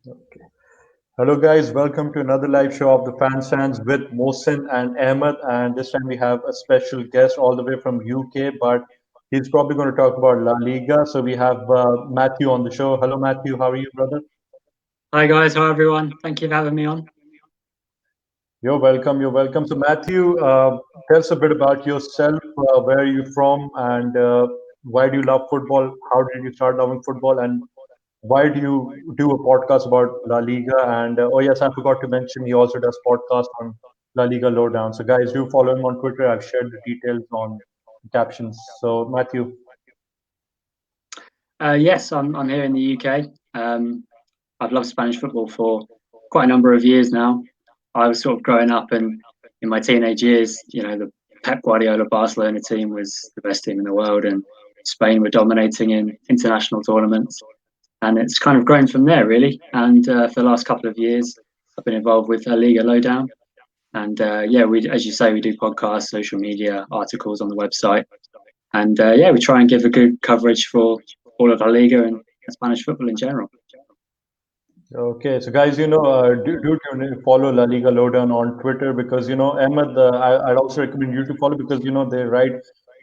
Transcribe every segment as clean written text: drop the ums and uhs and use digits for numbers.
Okay. Hello, guys. Welcome to another live show of the FanStands with Mohsin and Ahmed. And this time we have a special guest all the way from UK, but he's probably going to talk about La Liga. So we have Matthew on the show. Hello, Matthew. How are you, brother? Hi guys, hi everyone. Thank you for having me on. You're welcome. You're welcome. So, Matthew, tell us a bit about yourself. Where are you from? And why do you love football? How did you start loving football? And why do you do a podcast about La Liga? And oh yes, I forgot to mention he also does podcast on La Liga Lowdown. So guys, do follow him on Twitter. I've shared the details on captions. So Matthew, Yes, I'm here in the UK. I've loved Spanish football for quite a number of years now. I was sort of growing up, and in my teenage years, the Pep Guardiola Barcelona team was the best team in the world, and Spain were dominating in international tournaments. And it's kind of grown from there, really. And for the last couple of years, I've been involved with Liga Lowdown. And yeah, we, as you say, we do podcasts, social media, articles on the website. And yeah, we try and give a good coverage for all of La Liga and Spanish football in general. okay, so guys, do follow La Liga Lowdown on Twitter because Ahmed, I'd also recommend you to follow because they write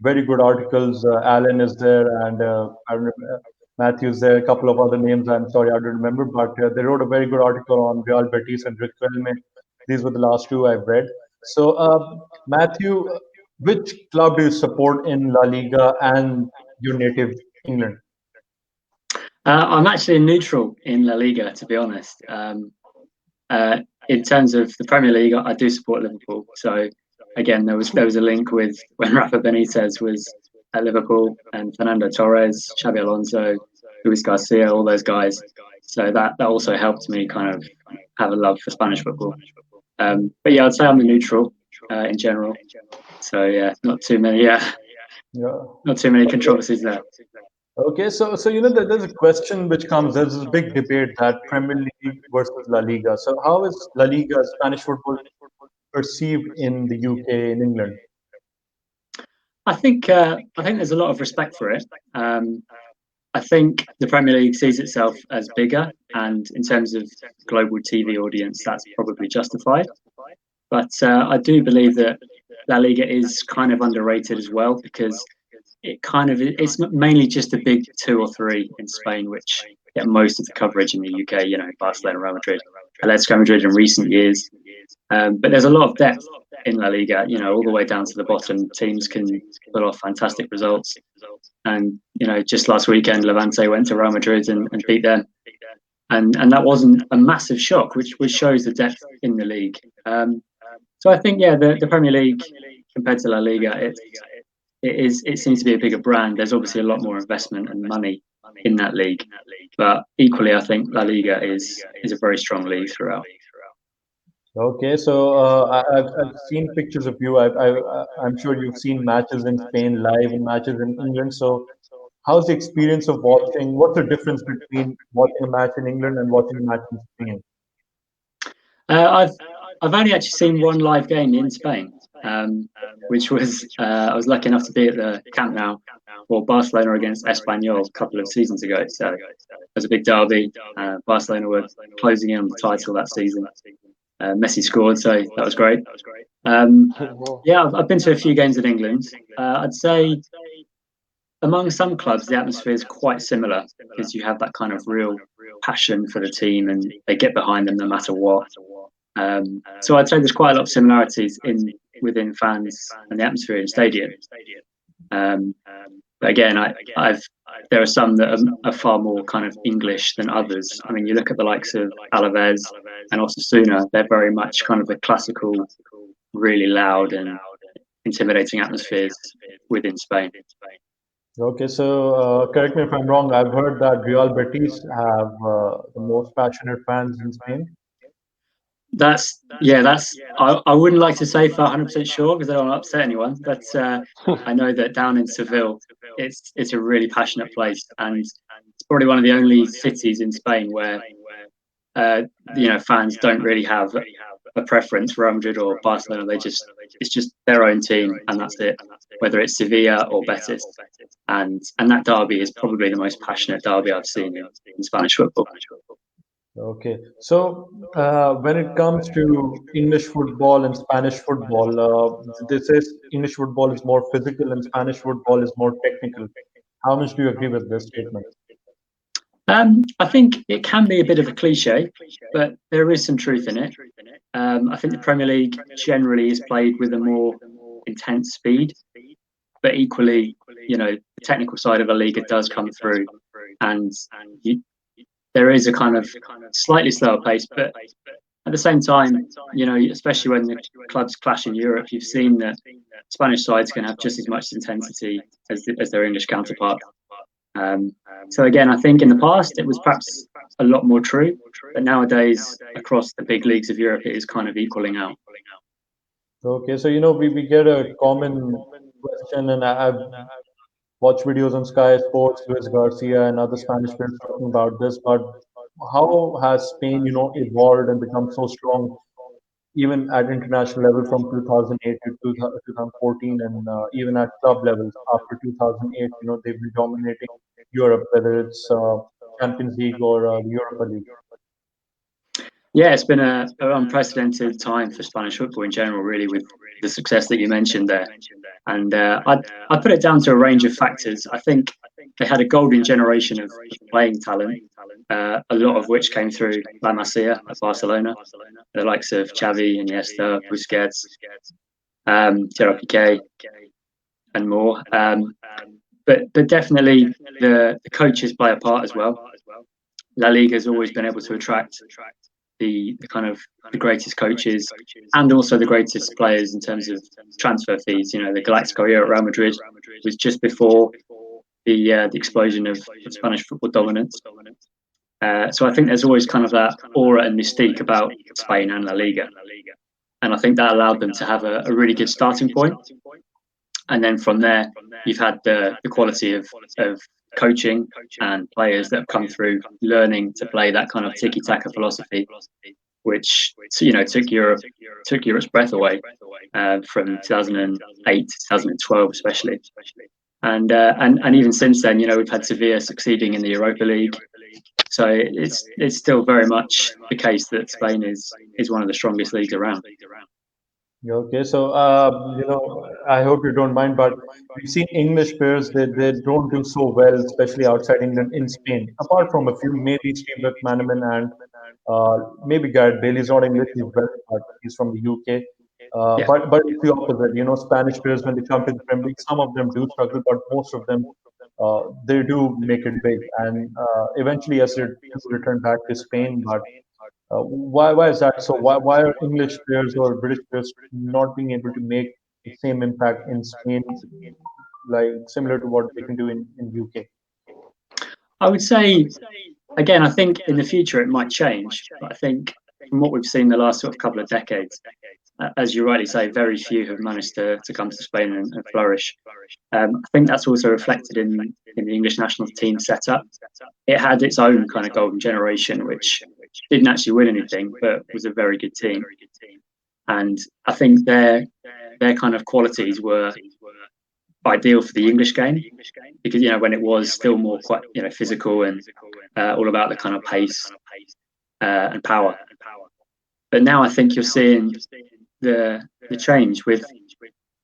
very good articles. Alan is there, and I don't remember, Matthew's there. A couple of other names. I'm sorry, I don't remember, but they wrote a very good article on Real Betis and Riquelme. These were the last two I've read. So, Matthew, which club do you support in La Liga and your native England? I'm actually a neutral in La Liga, to be honest. In terms of the Premier League, I do support Liverpool. So again, there was a link with when Rafa Benitez was at Liverpool and Fernando Torres, Xabi Alonso, Luis Garcia, all those guys. So that also helped me kind of have a love for Spanish football. But yeah, I'd say I'm a neutral in general. So yeah, Yeah. not too many Okay. controversies there. Okay, so there's a question which comes. There's this big debate that Premier League versus La Liga. So how is La Liga, Spanish football, perceived in the UK, in England? I think there's a lot of respect for it. I think the Premier League sees itself as bigger, and in terms of global TV audience, that's probably justified. But I do believe that La Liga is kind of underrated as well because it's mainly just the big two or three in Spain which get most of the coverage in the UK. Barcelona, Real Madrid, Atletico Madrid in recent years. But there's a lot of depth in La Liga. All the way down to the bottom, teams can put off fantastic results. And just last weekend, Levante went to Real Madrid and beat them, and that wasn't a massive shock, which shows the depth in the league. So I think the Premier League compared to La Liga, it seems to be a bigger brand. There's obviously a lot more investment and money in that league, but equally, I think La Liga is a very strong league throughout. Okay, so I've seen pictures of you. I'm sure you've seen matches in Spain live and matches in England. So how's the experience of watching? What's the difference between watching a match in England and watching a match in Spain? Uh, I've I've only actually seen one live game in Spain, which was I was lucky enough to be at the Camp Nou for Barcelona against Espanyol a couple of seasons ago. So it was a big derby. Barcelona were closing in on the title that season. Messi scored, so that was great. Yeah, I've been to a few games in England. I'd say among some clubs, the atmosphere is quite similar because you have that kind of real passion for the team and they get behind them no matter what. So I'd say there's quite a lot of similarities in within fans and the atmosphere in the stadium. Um, but again, I've there are some that are far more kind of English than others. I mean, you look at the likes of Alaves and Osasuna; they're very much kind of the classical, really loud and intimidating atmospheres within Spain. Okay, so correct me if I'm wrong. I've heard that Real Betis have the most passionate fans in Spain. That's I wouldn't like to say for 100% sure because I don't want to upset anyone, but I know that down in Seville, it's a really passionate place, and it's probably one of the only cities in Spain where uh, fans don't really have a preference for Real Madrid or Barcelona. It's just their own team, and that's it. Whether it's Sevilla or Betis, and that derby is probably the most passionate derby I've seen in Spanish football. Okay, so when it comes to English football and Spanish football, this is English football is more physical and Spanish football is more technical. How much do you agree with this statement? I think it can be a bit of a cliche, but there is some truth in it. I think the Premier League generally is played with a more intense speed, but equally, the technical side of La Liga does come through, and you, there is a kind of slightly slower pace, but at the same time, especially when the clubs clash in Europe, you've seen that Spanish sides can have just as much intensity as their English counterpart. Um, so again, I think in the past it was perhaps a lot more true, but nowadays across the big leagues of Europe, it is kind of equaling out. Okay, so we get a common question, and I've watched videos on Sky Sports, Luis Garcia, and other Spanish players talking about this. But how has Spain, evolved and become so strong, even at international level from 2008 to 2014, and even at club levels after 2008? They've been dominating Europe, whether it's Champions League or the Europa League. Yeah, it's been an unprecedented time for Spanish football in general, really, with the success that you mentioned there. And I'd put it down to a range of factors. I think they had a golden generation of playing talent, a lot of which came through La Masia at Barcelona, the likes of Xavi, Iniesta, Busquets, Gerard Piqué, and more. But definitely the coaches play a part as well. La Liga has always been able to attract the kind of the greatest coaches and also the greatest players in terms of transfer fees. The Galactico year at Real Madrid was just before the explosion of Spanish football dominance. So I think there's always kind of that aura and mystique about Spain and La Liga, and I think that allowed them to have a really good starting point. And then from there, you've had the quality of coaching and players that have come through learning to play that kind of tiki-taka philosophy, which took Europe's breath away from 2008 to 2012 especially. And even since then, we've had Sevilla succeeding in the Europa League. So it's still very much the case that Spain is one of the strongest leagues around. Yeah, okay, so I hope you don't mind, but we've seen English players they don't do so well, especially outside England in Spain. Apart from a few, maybe Steve McManaman and maybe Gareth Bale. He's not English, he's Welsh, but he's from the UK. Yeah. But it's the opposite. Spanish players when they come to the Premier League, some of them do struggle, but most of them they do make it big, and eventually, yes, they do return back to Spain, but. Why is that? So why are English players or British players not being able to make the same impact in Spain, like similar to what they can do in UK? I would say, again, I think in the future it might change, but I think from what we've seen the last sort of couple of decades, as you rightly say, very few have managed to come to Spain and flourish. I think that's also reflected in the English national team setup. It had its own kind of golden generation, which didn't actually win anything, but was a very good team. And I think their kind of qualities were ideal for the English game because when it was still more quite physical and all about the kind of pace and power. But now I think you're seeing the change with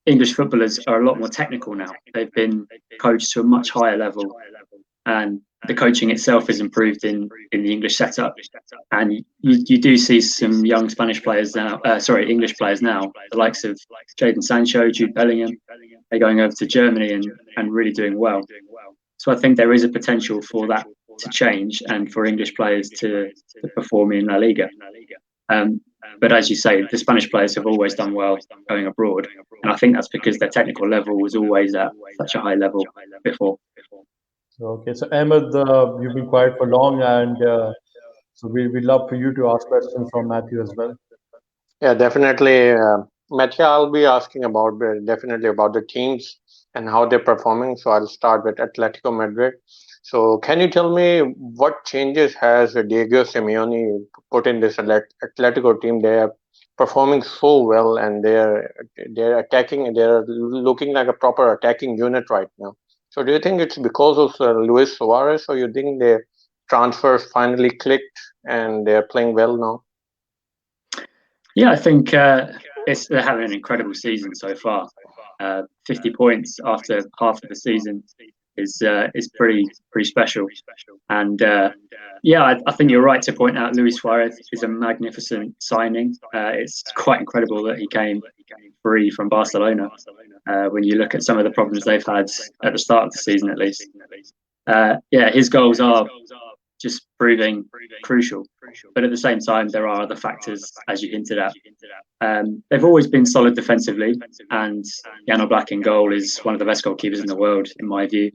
English footballers are a lot more technical now. They've been coached to a much higher level, and the coaching itself has improved in the English setup. And you do see some young Spanish players now, English players now, the likes of Jadon Sancho, Jude Bellingham. They're going over to Germany and really doing well. So I think there is a potential for that to change and for English players to perform in La Liga. But as you say, the Spanish players have always done well going abroad. And I think that's because their technical level was always at such a high level before. Okay, so Ahmed, you've been quiet for long, and so we'd love for you to ask questions from Matthew as well. Yeah, definitely. Matthew, I'll be asking about definitely about the teams and how they're performing. So I'll start with Atletico Madrid. So can you tell me what changes has Diego Simeone put in this Atletico team? They are performing so well, and they're attacking. They're looking like a proper attacking unit right now. So do you think it's because of Luis Suarez, or you think transfers finally clicked and they're playing well now? Yeah, I think they're having an incredible season so far. 50 points after half of the season is pretty special. And I think you're right to point out Luis Suarez is a magnificent signing. It's quite incredible that he came free from Barcelona. When you look at some of the problems they've had at the start of the season, at least. His goals are just proving crucial. But at the same time, there are other factors, as you hinted at. They've always been solid defensively, and Jan Oblak in goal is one of the best goalkeepers in the world, in my view.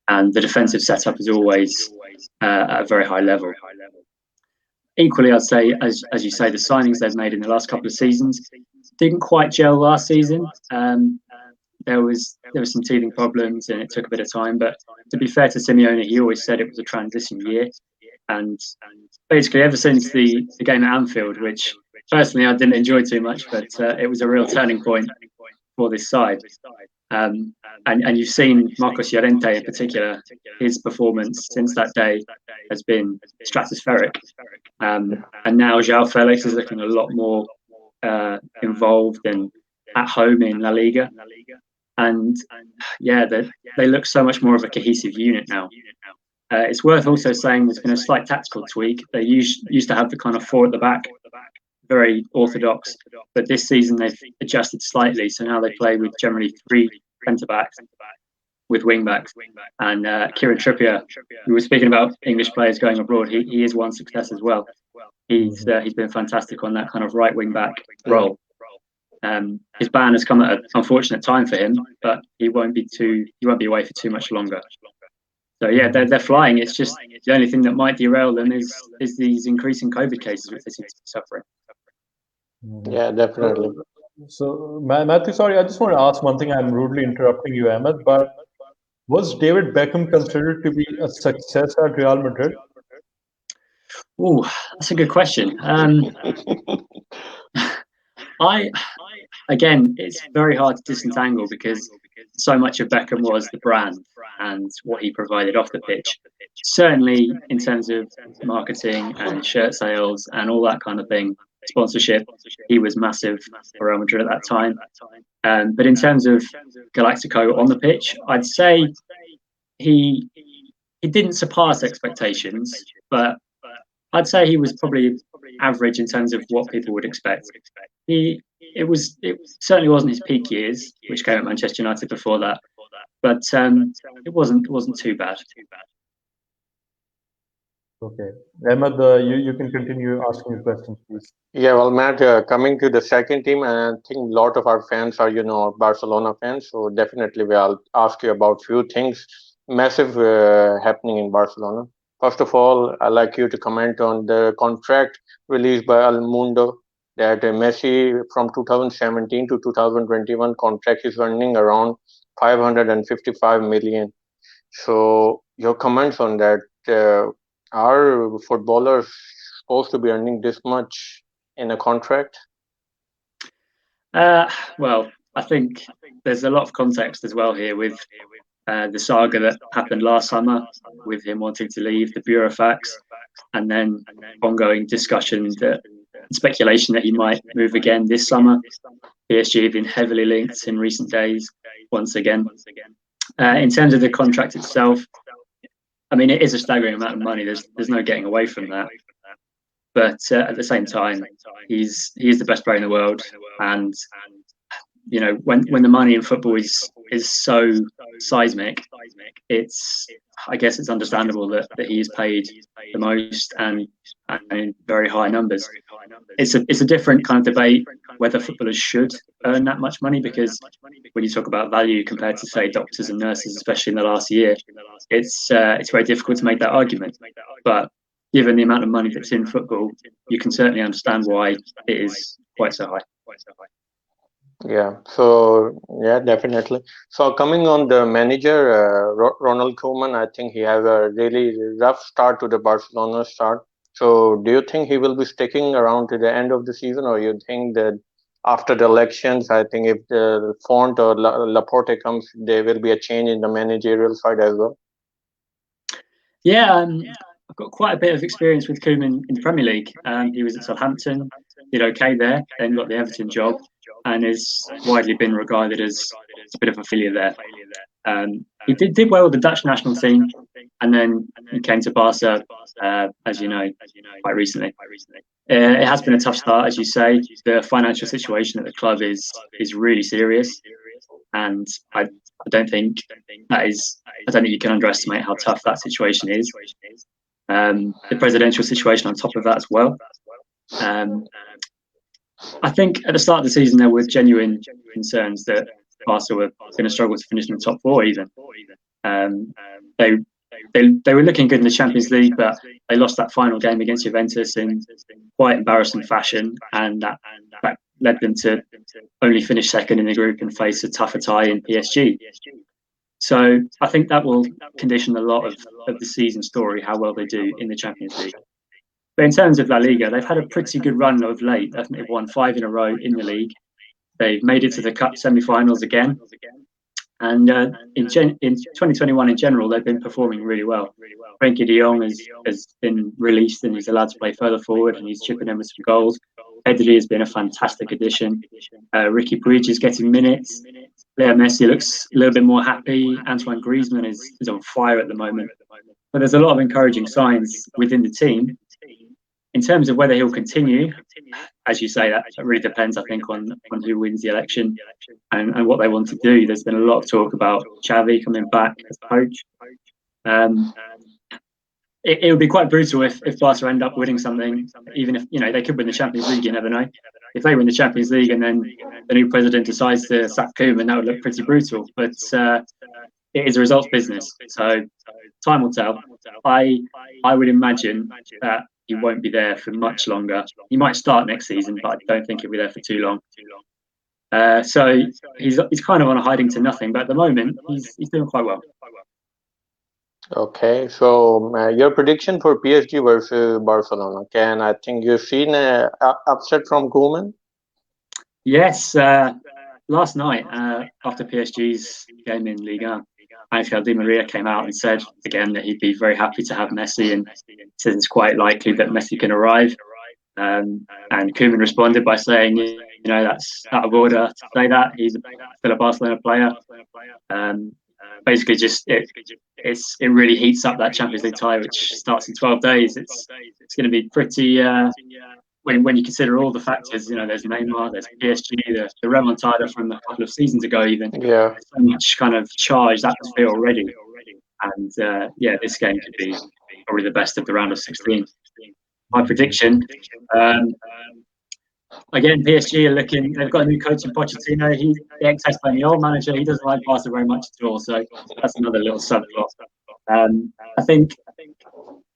And the defensive setup is always at a very high level. Equally, I'd say, as you say, the signings they've made in the last couple of seasons didn't quite gel last season. There was some teething problems and it took a bit of time. But to be fair to Simeone, he always said it was a transition year. And basically, ever since the game at Anfield, which personally I didn't enjoy too much, but it was a real turning point for this side. And you've seen Marcos Llorente in particular, his performance since that day has been stratospheric. And now João Felix is looking a lot more involved and at home in La Liga. And they look so much more of a cohesive unit now. It's worth also saying there's been a slight tactical tweak. They used to have the kind of four at the back, very orthodox, but this season they've adjusted slightly. So now they play with generally three centre backs with wing backs. And Kieran Trippier, we were speaking about English players going abroad. He is one success as well. He's been fantastic on that kind of right wing back role. His ban has come at an unfortunate time for him, but he won't be away for too much longer. So they're flying. It's just the only thing that might derail them is these increasing COVID cases which they seem to be suffering. Yeah, definitely. So Matthew, sorry, I just want to ask one thing. I'm rudely interrupting you, Ahmed, but was David Beckham considered to be a success at Real Madrid? Oh, that's a good question. Again, it's very hard to disentangle because so much of Beckham was the brand and what he provided off the pitch. Certainly in terms of marketing and shirt sales and all that kind of thing, sponsorship, he was massive for Real Madrid at that time. But in terms of Galactico on the pitch, I'd say he didn't surpass expectations, but I'd say he was probably average in terms of what people would expect. It certainly wasn't his peak years, which came at Manchester United before that, but it wasn't too bad. Okay, Ahmed, you can continue asking your questions, please. Yeah, well, Matt, coming to the second team, and I think a lot of our fans are, Barcelona fans. So definitely, I'll ask you about few things massive happening in Barcelona. First of all, I'd like you to comment on the contract released by El Mundo that Messi from 2017 to 2021 contract is earning around 555 million. So your comments on that, are footballers supposed to be earning this much in a contract? Well, I think there's a lot of context as well here with the saga that happened last summer with him wanting to leave, the burofax, and then ongoing discussion, speculation that he might move again this summer. PSG have been heavily linked in recent days, once again. In terms of the contract itself, I mean, it is a staggering amount of money. There's no getting away from that. But at the same time, he's the best player in the world, and when the money in football is so seismic, I guess it's understandable that he is paid the most and in very high numbers. It's a different kind of debate whether footballers should earn that much money, because when you talk about value compared to, say, doctors and nurses, especially in the last year, it's very difficult to make that argument. But given the amount of money that's in football, you can certainly understand why it is quite so high. Yeah, so yeah, definitely. So coming on the manager, Ronald Koeman, I think he has a really rough start to the Barcelona start. So do you think he will be sticking around to the end of the season, or you think that after the elections, I think if the Font or Laporte comes, there will be a change in the managerial side as well? Yeah, I've got quite a bit of experience with Koeman in the Premier League. He was at Southampton, did okay there, then got the Everton job, and is widely been regarded as a bit of a failure there. He did well with the Dutch national team, and then he came to Barca, as you know, quite recently. It has been a tough start, as you say. The financial situation at the club is really serious, and I don't think you can underestimate how tough that situation is. The presidential situation on top of that as well. I think at the start of the season there were genuine concerns that Barca were going to struggle to finish in the top four even. They were looking good in the Champions League, but they lost that final game against Juventus in quite embarrassing fashion, and that led them to only finish second in the group and face a tougher tie in PSG. So I think that will condition a lot of the season story, how well they do in the Champions League. But in terms of La Liga, they've had a pretty good run of late. I think they've won 5 in a row in the league. They've made it to the Cup semi-finals again. And in 2021 in general, they've been performing really well. Frenkie de Jong has been released and he's allowed to play further forward, and he's chipping in with some goals. Pedri has been a fantastic addition. Ricky Puig is getting minutes. Leo Messi looks a little bit more happy. Antoine Griezmann is on fire at the moment. But there's a lot of encouraging signs within the team. In terms of whether he'll continue, as you say, that really depends, I think, on who wins the election and what they want to do. There's been a lot of talk about Xavi coming back as coach. It would be quite brutal if Barca end up winning something, even if they could win the Champions League. You never know. If they win the Champions League and then the new president decides to sack Koeman, that would look pretty brutal. But it is a results business, so time will tell. I would imagine that he won't be there for much longer. He might start next season, but I don't think he'll be there for too long. So he's kind of on a hiding to nothing, but at the moment he's doing quite well. Okay, so your prediction for PSG versus Barcelona? I think you've seen an upset from Koeman? Yes, last night after PSG's game in Liga, Angel Di Maria came out and said again that he'd be very happy to have Messi, and says it's quite likely that Messi can arrive. And Koeman responded by saying, that's out of order to say that. He's still a Barcelona player. Basically, just it really heats up that Champions League tie, which starts in 12 days. It's going to be pretty. When you consider all the factors, there's Neymar, there's PSG, the remontada from a couple of seasons ago, even. Yeah. There's so much kind of charged atmosphere already, and this game could be probably the best of the round of 16. My prediction. Again, PSG are looking. They've got a new coach in Pochettino. He's the ex-Espanyol manager. He doesn't like Barca very much at all. So that's another little subplot. I think.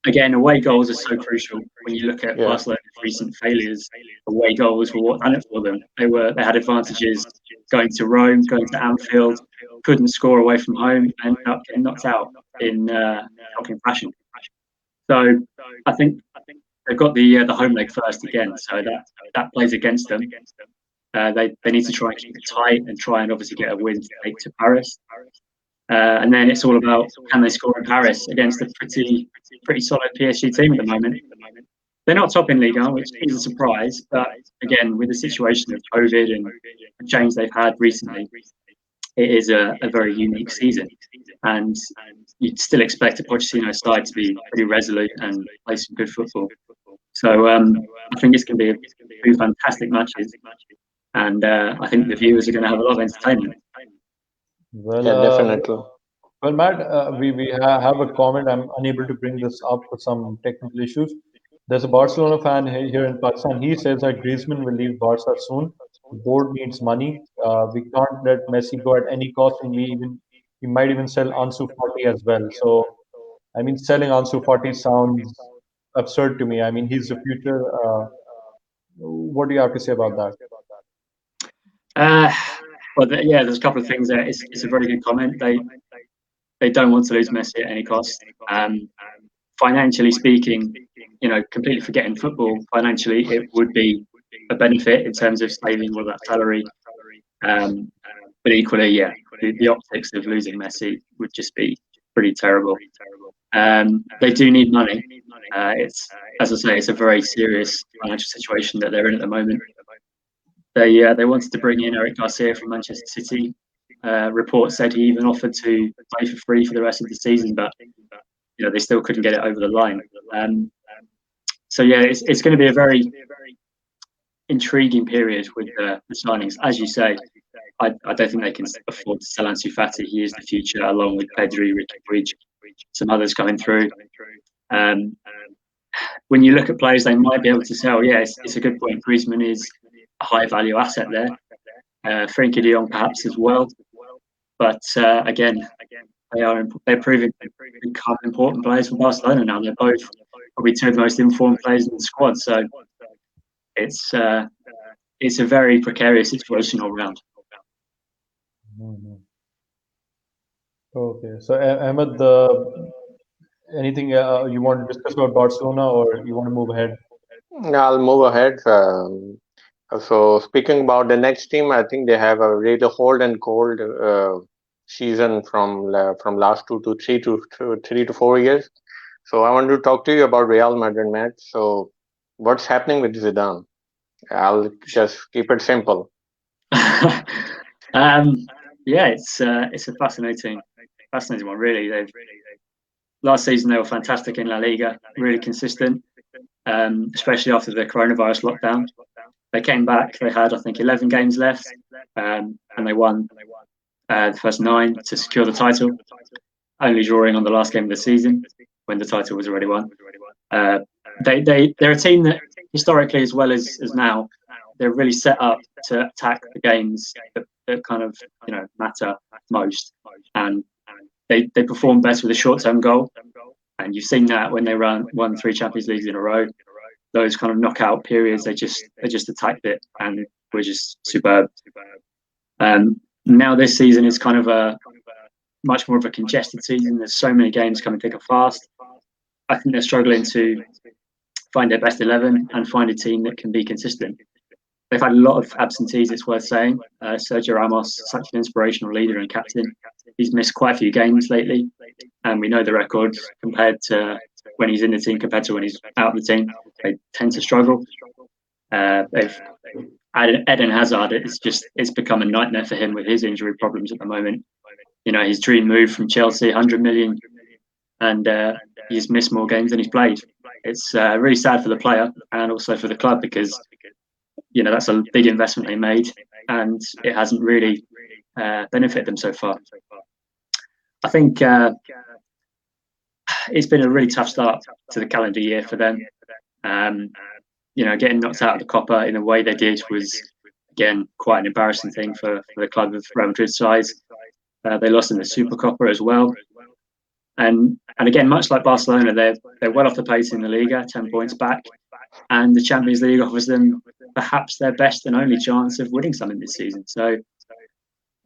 Again, away goals are so crucial when you look at Barcelona's recent failures. Away goals were what done it for them. They had advantages going to Rome, going to Anfield, couldn't score away from home, and ended up getting knocked out in shocking fashion. So I think they've got the home leg first again, so that plays against them. They need to try and keep it tight and try and obviously get a win to take to Paris. And then it's all about, can they score in Paris against a pretty solid PSG team at the moment. They're not top in Liga, which is a surprise. But again, with the situation of COVID and the change they've had recently, it is a very unique season. And you'd still expect a Pochettino side to be pretty resolute and play some good football. So I think it's going to be two fantastic matches. And I think the viewers are going to have a lot of entertainment. Well, Yeah, definitely. Well, Matt, we have a comment. I'm unable to bring this up for some technical issues. There's a Barcelona fan here in Pakistan. He says that Griezmann will leave Barca soon. The board needs money. We can't let Messi go at any cost, and we might even sell Ansu Fati as well. So, I mean, selling Ansu Fati sounds absurd to me. I mean, he's the future. What do you have to say about that? There's a couple of things there. It's a very good comment. They don't want to lose Messi at any cost. Financially speaking, completely forgetting football, financially it would be a benefit in terms of saving all that salary. But equally, the optics of losing Messi would just be pretty terrible. They do need money. It's, as I say, it's a very serious financial situation that they're in at the moment. They wanted to bring in Eric Garcia from Manchester City. Reports said he even offered to play for free for the rest of the season, but they still couldn't get it over the line. So yeah, it's going to be a very intriguing period with the signings. As you say, I don't think they can afford to sell Ansu Fati. He is the future, along with Pedri, Ricky Puig, some others coming through. When you look at players they might be able to sell, yeah, it's a good point. Griezmann is a high value asset there. Frenkie de Jong perhaps as well. But again, they're proving to become important players for Barcelona now. They're both probably two of the most informed players in the squad. So it's a very precarious situation all round. Mm-hmm. Okay, so Ahmed, anything you want to discuss about Barcelona, or you want to move ahead? I'll move ahead. So speaking about the next team, I think they have a really hot and cold season from last 3 to 4 years. So I want to talk to you about Real Madrid, Matt. So what's happening with Zidane? I'll just keep it simple. Yeah, it's a fascinating one, really. Last season they were fantastic in La Liga, really consistent, especially after the coronavirus lockdown. They came back. They had, I think, 11 games left, and they won the first 9 to secure the title, only drawing on the last game of the season when the title was already won. They're a team that historically, as well as now, they're really set up to attack the games that kind of matter most, and they perform best with a short-term goal. And you've seen that when they won 3 Champions Leagues in a row. Those kind of knockout periods, they just attacked it and were just superb. Now this season is kind of a much more of a congested season. There's so many games coming thick and fast. I think they're struggling to find their best 11 and find a team that can be consistent. They've had a lot of absentees, it's worth saying. Sergio Ramos, such an inspirational leader and captain, he's missed quite a few games lately, and we know the record compared to when he's in the team compared to when he's out of the team. They tend to struggle. They've added Eden Hazard. It's become a nightmare for him with his injury problems at the moment. His dream move from Chelsea, 100 million, and he's missed more games than he's played. It's really sad for the player and also for the club, because that's a big investment they made, and it hasn't really benefited them so far. I think it's been a really tough start to the calendar year for them. Getting knocked out of the Copa in the way they did was, again, quite an embarrassing thing for the club of Real Madrid size. They lost in the Super Copa as well. And again, much like Barcelona, they're well off the pace in the Liga, 10 points back. And the Champions League offers them perhaps their best and only chance of winning something this season. So,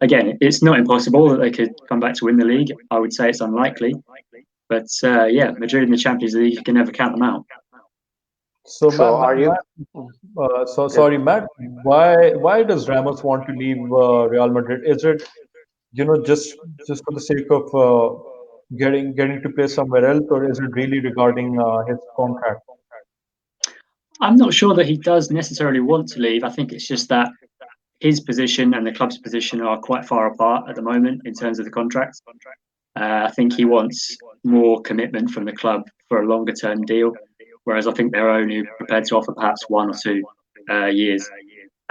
again, it's not impossible that they could come back to win the league. I would say it's unlikely. But, Madrid in the Champions League, you can never count them out. So sorry, Matt. Why does Ramos want to leave Real Madrid? Is it just for the sake of getting to play somewhere else, or is it really regarding his contract? I'm not sure that he does necessarily want to leave. I think it's just that his position and the club's position are quite far apart at the moment in terms of the contract. I think he wants more commitment from the club for a longer term deal, whereas I think they're only prepared to offer perhaps 1 or 2 years.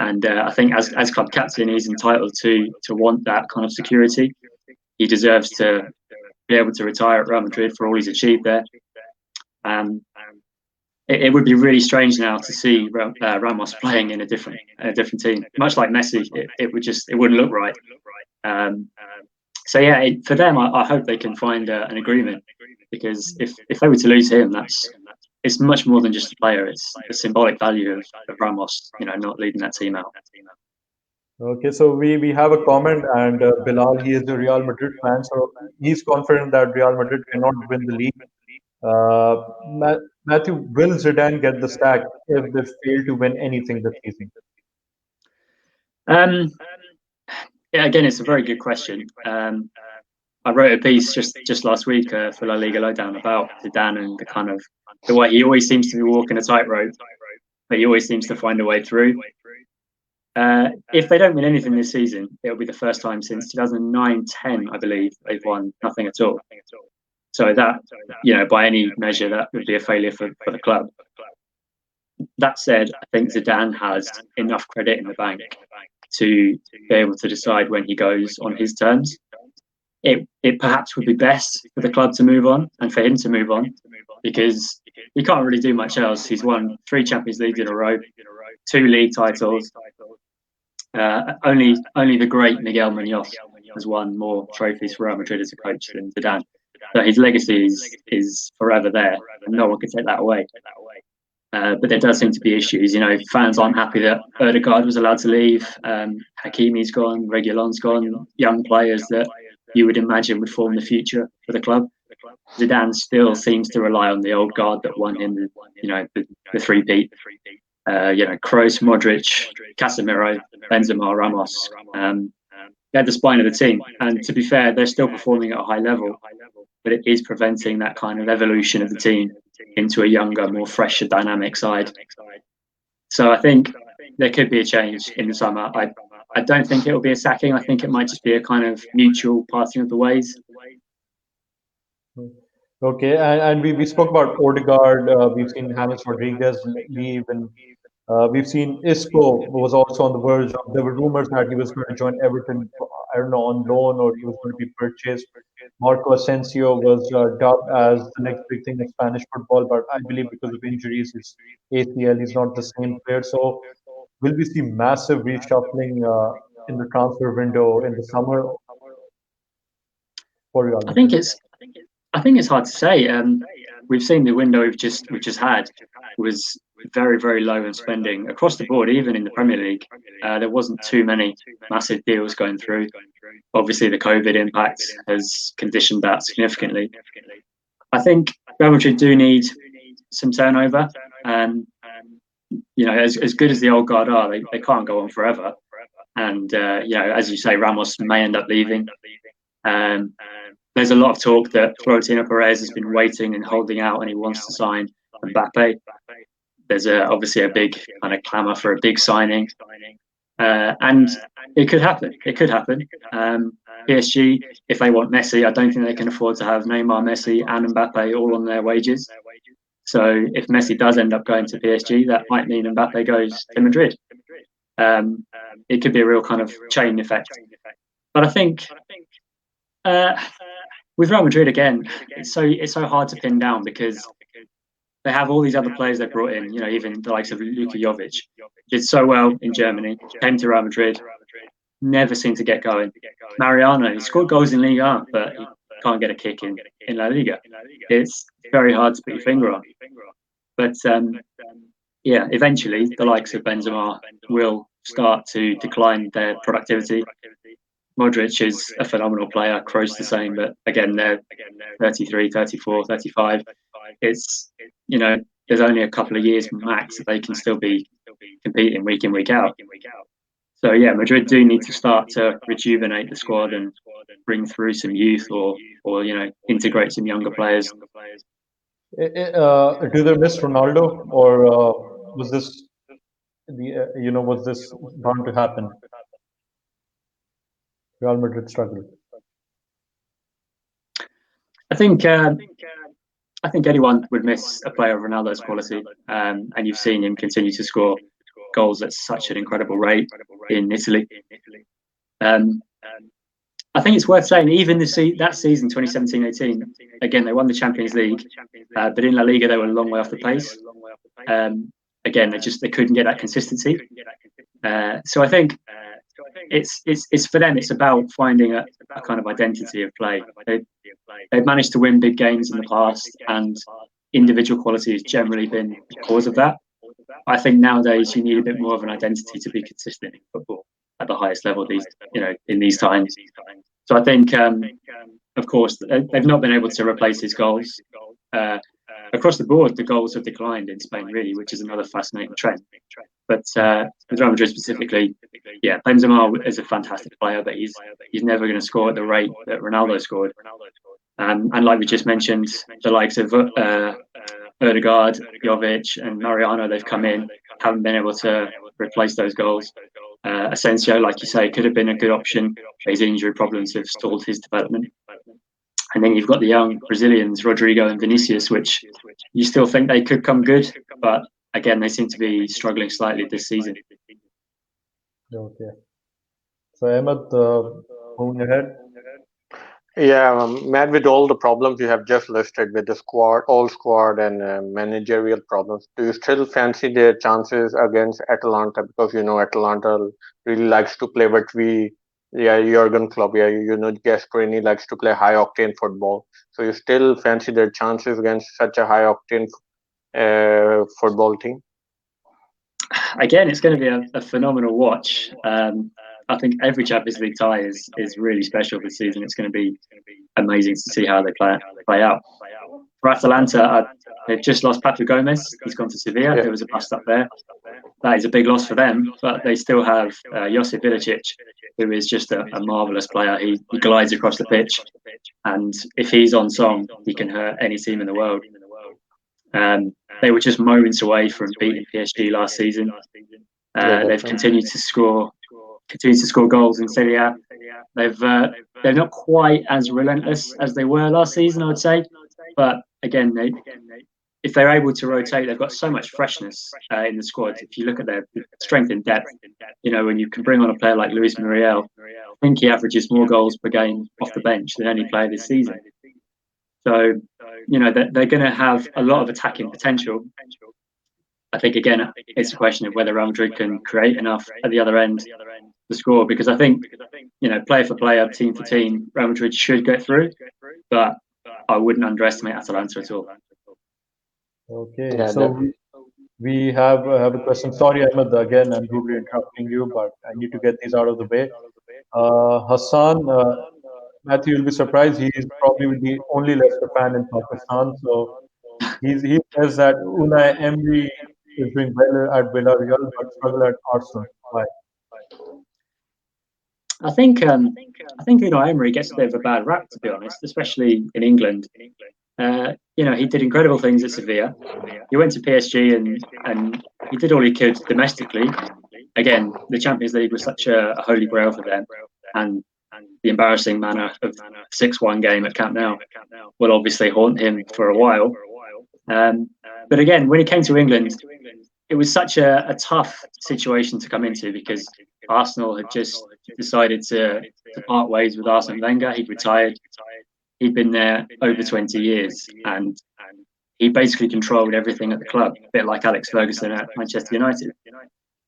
And I think as club captain, he's entitled to want that kind of security. He deserves to be able to retire at Real Madrid for all he's achieved there. It would be really strange now to see Ramos playing in a different team, much like Messi. It wouldn't look right. For them, I hope they can find an agreement, because if they were to lose him, it's much more than just a player. It's the symbolic value of Ramos, not leading that team out. Okay, so we have a comment, and Bilal, he is a Real Madrid fan, so he's confident that Real Madrid cannot win the league. Matthew, will Zidane get the sack if they fail to win anything this season? Again, it's a very good question. I wrote a piece just last week for La Liga Lowdown about Zidane and the kind of the way he always seems to be walking a tightrope, but he always seems to find a way through. If they don't win anything this season, it'll be the first time since 2009-10, I believe, they've won nothing at all. So that, by any measure, that would be a failure for the club. That said, I think Zidane has enough credit in the bank to be able to decide when he goes on his terms. It perhaps would be best for the club to move on and for him to move on, because he can't really do much else. He's won 3 Champions Leagues in a row, 2 league titles. Only the great Miguel Muñoz has won more trophies for Real Madrid as a coach than Zidane. So his legacy is forever there, and no one can take that away. But there does seem to be issues. Fans aren't happy that Ødegaard was allowed to leave. Hakimi's gone, Reguilon's gone. Young players that you would imagine would form the future for the club. Zidane still seems to rely on the old guard that won him, the three-peat. Kroos, Modric, Casemiro, Benzema, Ramos. They're the spine of the team. And to be fair, they're still performing at a high level, but it is preventing that kind of evolution of the team into a younger, more fresher, dynamic side. So I think there could be a change in the summer. I don't think it will be a sacking. I think it might just be a kind of mutual parting of the ways. Okay, and we spoke about Odegaard. We've seen James Rodriguez leave, and we've seen Isco was also on the verge of. There were rumors that he was going to join Everton. I don't know, on loan, or he was going to be purchased. Marco Asensio was dubbed as the next big thing in Spanish football, but I believe because of injuries, his ACL, he's not the same player. So, will we see massive reshuffling in the transfer window in the summer for Real I think Madrid? it's hard to say. We've seen the window we've just had was very, very low in spending across the board, even in the Premier League. There wasn't too many massive deals going through. Obviously, the COVID impact has conditioned that significantly. I think Real Madrid do need some turnover. As good as the old guard are, they can't go on forever. And, as you say, Ramos may end up leaving. There's a lot of talk that Florentino Perez has been waiting and holding out, and he wants to sign Mbappe. There's obviously a big kind of clamour for a big signing. And it could happen. PSG, if they want Messi, I don't think they can afford to have Neymar, Messi and Mbappe all on their wages. So if Messi does end up going to PSG, that might mean Mbappe goes to Madrid. It could be a real kind of chain effect. But I think with Real Madrid, again, it's so hard to pin down because they have all these other players they brought in, even the likes of Luka Jovic. Did so well in Germany, came to Real Madrid, never seemed to get going. Mariano, he scored goals in Liga, but he can't get a kick in La Liga. It's very hard to put your finger on. But eventually the likes of Benzema will start to decline their productivity. Modric is a phenomenal player, Kroos the same, but again, they're 33, 34, 35. It's, there's only a couple of years max that they can still be competing week in, week out. So, Madrid do need to start to rejuvenate the squad and bring through some youth or integrate some younger players. Do they miss Ronaldo, or was this was this bound to happen? Real Madrid struggled. I think anyone would miss a player of Ronaldo's quality, and you've seen him continue to score goals at such an incredible rate in Italy. I think it's worth saying, even that season, 2017-18, again, they won the Champions League, but in La Liga, they were a long way off the pace. Again, they couldn't get that consistency. So I think it's for them, it's about finding a kind of identity of play. They've managed to win big games in the past, and individual quality has generally been the cause of that. I think nowadays you need a bit more of an identity to be consistent in football at the highest level in these times. So I think, of course, they've not been able to replace his goals. Across the board, the goals have declined in Spain, really, which is another fascinating trend. But with Real Madrid specifically, yeah, Benzema is a fantastic player, but he's never going to score at the rate that Ronaldo scored. And like we just mentioned, the likes of Odegaard, Jovic, and Mariano, they've come in, haven't been able to replace those goals. Asensio, like you say, could have been a good option, but his injury problems have stalled his development. And then you've got the young Brazilians, Rodrigo and Vinicius, which you still think they could come good, but again, they seem to be struggling slightly this season. Okay. So Ahmed, moving ahead. Yeah, Matt, with all the problems you have just listed with the squad, all squad and managerial problems, do you still fancy their chances against Atalanta? Because Atalanta really likes to play what Jurgen Klopp, Gasperini likes to play high octane football. So you still fancy their chances against such a high octane football team? Again, it's going to be a phenomenal watch. I think every Champions League tie is really special this season. It's going to be amazing to see how they play out. For Atalanta, they've just lost Papu Gomez. He's gone to Sevilla. Yeah. There was a bust up there. That is a big loss for them, but they still have Josip Ilicic, who is just a marvellous player. He glides across the pitch, and if he's on song, he can hurt any team in the world. They were just moments away from beating PSG last season. They've continued to score goals in Serie A. They're not quite as relentless as they were last season, I would say. But again, if they're able to rotate, they've got so much freshness in the squad. If you look at their strength and depth, when you can bring on a player like Luis Muriel, I think he averages more goals per game off the bench than any player this season. So, they're going to have a lot of attacking potential. I think, again, it's a question of whether Real Madrid can create enough at the other end to score, because I think, player for player, team for team, Real Madrid should get through, but I wouldn't underestimate Atalanta at all. Okay, Yeah, so we have a question. Sorry, Ahmed, again, I'm rudely interrupting you, but I need to get these out of the way. Hassan, Matthew, you'll be surprised. He's probably the only Leicester fan in Pakistan. So he says that Unai Emery is doing well at Villareal, but struggle at Arsenal. Why? I think Unai Emery gets a bit of a bad rap, to be honest, especially in England. He did incredible things at Sevilla. He went to PSG and he did all he could domestically. Again, the Champions League was such a holy grail for them, and the embarrassing manner of 6-1 game at Camp Nou will obviously haunt him for a while. But again, when he came to England, it was such a tough situation to come into, because Arsenal had just decided to part ways with Arsene Wenger. He'd retired. He'd been there over 20 years, and he basically controlled everything at the club, a bit like Alex Ferguson at Manchester United.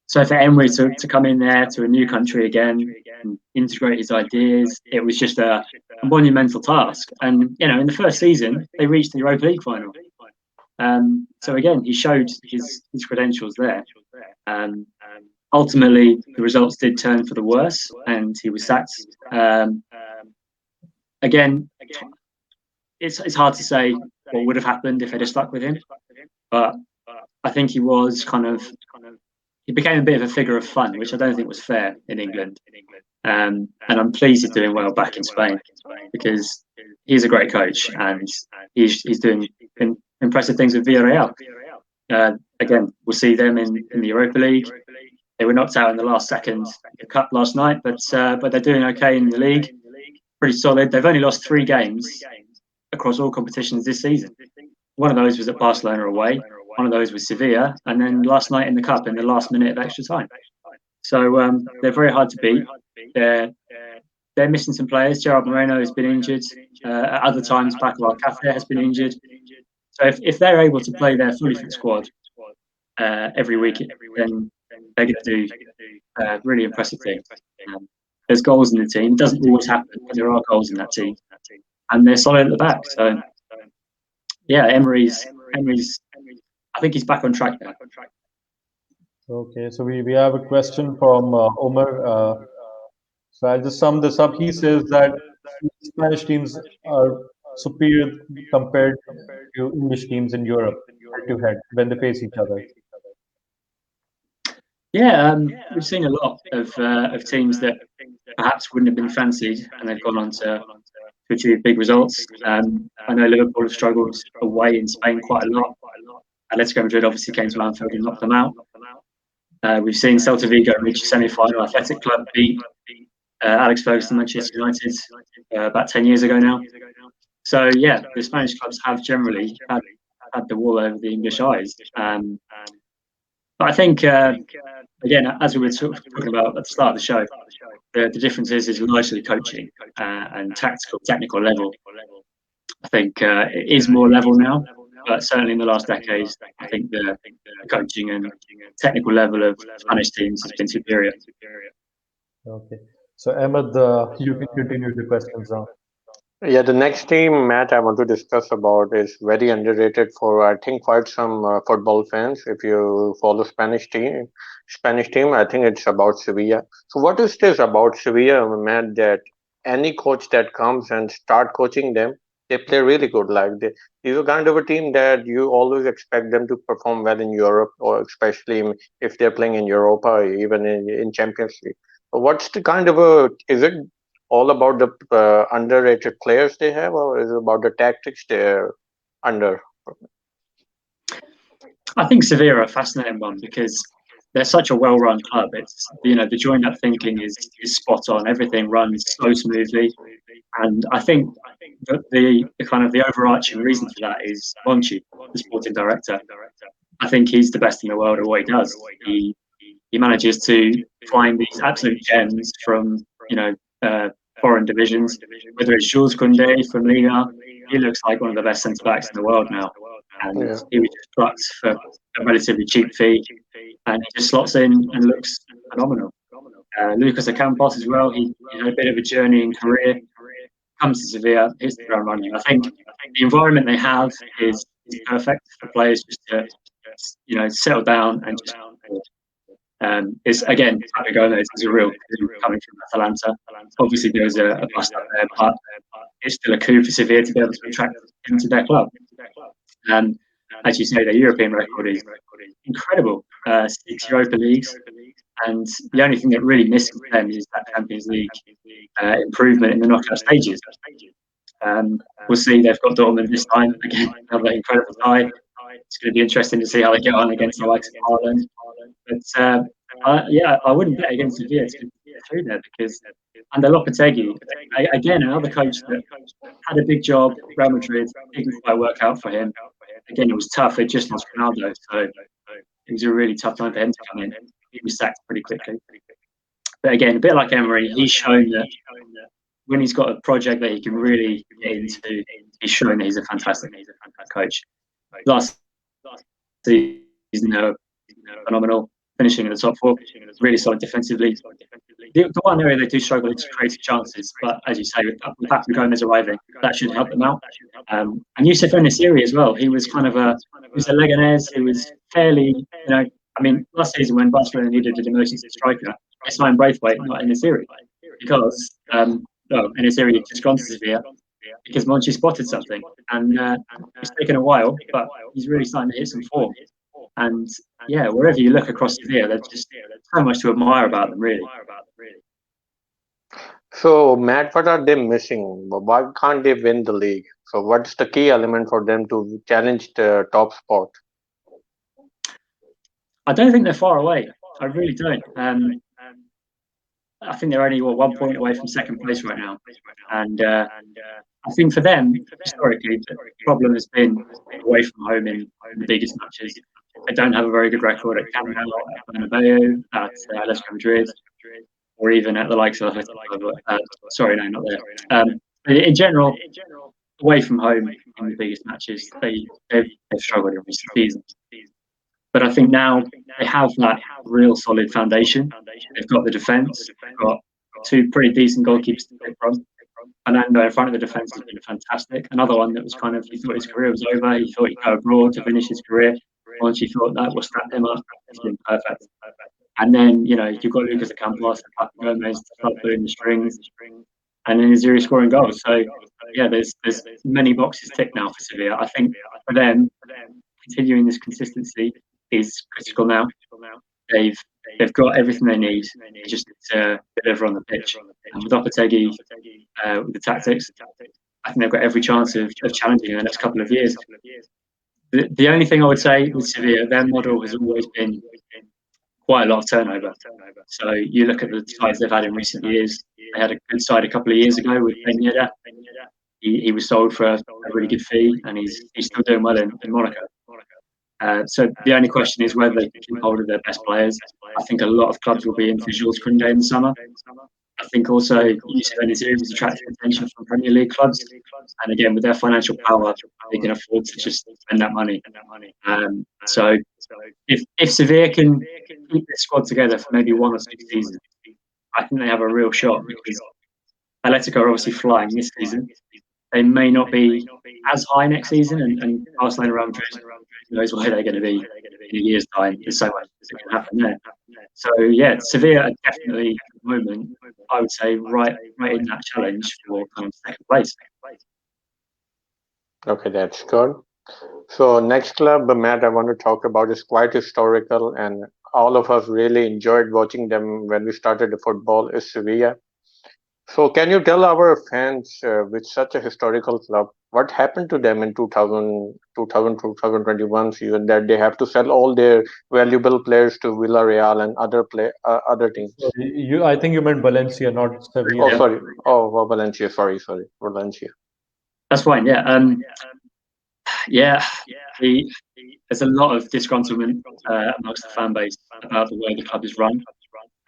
So for Emery to come in there to a new country again and integrate his ideas, it was just a monumental task. And, in the first season, they reached the Europa League final. So again, he showed his credentials there. Ultimately, the results did turn for the worse, and he was sacked. Again, it's hard to say what would have happened if they'd have stuck with him, but I think he became a bit of a figure of fun, which I don't think was fair in England. And I'm pleased he's doing well back in Spain, because he's a great coach and he's doing impressive things with Villareal. Again, we'll see them in the Europa League. They were knocked out in the last second of the cup last night, but they're doing okay in the league. Pretty solid. They've only lost 3 games across all competitions this season. One of those was at Barcelona away. One of those was Sevilla, and then last night in the cup in the last minute of extra time. So they're very hard to beat. They're missing some players. Gerard Moreno has been injured. At other times, Paco Alcacer has been injured. So if they're able to play their fully fit squad every week, then they're going to do really impressive things. There's goals in the team. It doesn't always happen, but there are goals in that team, and they're solid at the back. So yeah, Emery's. I think he's back on track now. Okay, so we have a question from Omar. So I'll just sum this up. He says that Spanish teams are superior compared to English teams in Europe head to head when they face each other. Yeah, we've seen a lot of teams that perhaps wouldn't have been fancied, and they've gone on to achieve big results. I know Liverpool have struggled away in Spain quite a lot. Atletico Madrid obviously came to Anfield and knocked them out. We've seen Celta Vigo reach a semi-final. Athletic Club beat Alex Ferguson, Manchester United, about 10 years ago now. So yeah, the Spanish clubs have generally had the wool over the English eyes. But I think, again, as we were talking about at the start of the show, the difference is largely coaching and technical level. I think it is more level now, but certainly in the last decades, I think the coaching and technical level of Spanish teams has been superior. Okay. So Ahmed, you can continue the questions now. Yeah, the next team, Matt, I want to discuss about is very underrated for I think quite some football fans. If you follow Spanish team, I think it's about Sevilla. So what is this about Sevilla, Matt? That any coach that comes and start coaching them, they play really good. These are kind of a team that you always expect them to perform well in Europe, or especially if they're playing in Europa, or even in Champions League. So what's the kind of a is it all about the underrated players they have, or is it about the tactics they're under? I think Sevilla are a fascinating one because they're such a well-run club. It's the joined-up thinking is spot on. Everything runs so smoothly, and I think that the kind of the overarching reason for that is Monchi, the sporting director. I think he's the best in the world at what he does. He manages to find these absolute gems from foreign divisions. Whether it's Jules Koundé from Liga, he looks like one of the best centre backs in the world now, and he was just plucked for a relatively cheap fee, and he just slots in and looks phenomenal. Lucas Ocampos as well. He had a bit of a journey in career. Comes to Sevilla, hits the ground running. I think the environment they have is perfect for players just to settle down and just. It's again, Paco Gomez is a real coup coming from Atalanta. Obviously, there was a bust up there, but it's still a coup for Sevilla to be able to attract him to their club. And as you say, their European record is incredible. 6 Europa Leagues, and the only thing that really misses them is that Champions League improvement in the knockout stages. We'll see. They've got Dortmund this time again. Another incredible tie. It's going to be interesting to see how they get on against the likes of Haaland. But I wouldn't bet against Sevilla to get through there because under Lopetegui, again, another coach that had a big job, Real Madrid, didn't quite work out for him. Again, it was tough. They just lost Ronaldo, so it was a really tough time for him to come in. He was sacked pretty quickly. But again, a bit like Emery, he's shown that when he's got a project that he can really get into, he's shown that he's a fantastic coach. Last season, phenomenal, finishing in the top four, really solid defensively. The one area they do struggle is creative chances, but as you say, with Paco Gomez arriving, that should help them out. And Youssef En-Nesyri as well. He was kind of a Leganés. He was fairly, last season when Barcelona needed an emergency striker, they signed Braithwaite, not En-Nesyri, because En-Nesyri had just gone to Sevilla because Monchi spotted something, and it's taken a while, but he's really starting to hit some form. And yeah, wherever you look across Sevilla, there's just so much to admire about them, really. So, Matt, what are they missing? Why can't they win the league? So, what's the key element for them to challenge the top spot? I don't think they're far away. I really don't. I think they're only 1 point away from second place right now, and I think for them historically the problem has been away from home in the biggest matches. They don't have a very good record at Camp Nou, at Bernabeu, at Atletico Madrid, or even at the likes of sorry, no, not there. In general, away from home in the biggest matches, they've struggled in recent seasons. But I think now they have that real solid foundation. They've got the defence. They've got two pretty decent goalkeepers to pick from. Fernando in front of the defence has been fantastic. Another one that was he thought his career was over. He thought he'd go abroad to finish his career. Once he thought that will strap him up, it's been perfect. And then, you've got Lucas Ocampos and Paco Gomez to start pulling the strings. And then Ziri scoring goals. So, yeah, there's many boxes ticked now for Sevilla. I think for them, continuing this consistency is critical now. They've they've got everything they need. They just need to deliver on the pitch. And with Lopetegui, with the tactics, I think they've got every chance of challenging in the next couple of years. The only thing I would say with Sevilla, their model has always been quite a lot of turnover. So you look at the sides they've had in recent years. They had a good side a couple of years ago with Peña. He was sold for a really good fee, and he's still doing well in Monaco. So the only question is whether they can keep hold of their best players. I think a lot of clubs will be in for Jules Koundé in the summer. I think also Youssef En-Nesyri was attracting attention from Premier League clubs, and again with their financial power, they can afford to just spend that money. So if Sevilla can keep their squad together for maybe 1 or 2 seasons, I think they have a real shot, because Atletico are obviously flying this season. They may not be as high next season, and Barcelona, Real Madrid, knows where they're going to be in a year's time. There's so much that can happen there. So yeah, Sevilla are definitely at the moment, I would say, right in that challenge for kind of second place. Okay, that's good. So next club, Matt, I want to talk about is quite historical, and all of us really enjoyed watching them when we started the football, is Sevilla. So can you tell our fans with such a historical club, what happened to them in 2021 season, that they have to sell all their valuable players to Villarreal and other teams? I think you meant Valencia, not Sevilla. Oh, sorry. Oh, Valencia. Sorry. Valencia. That's fine. Yeah. There's a lot of disgruntlement amongst the fan base about the way the club is run.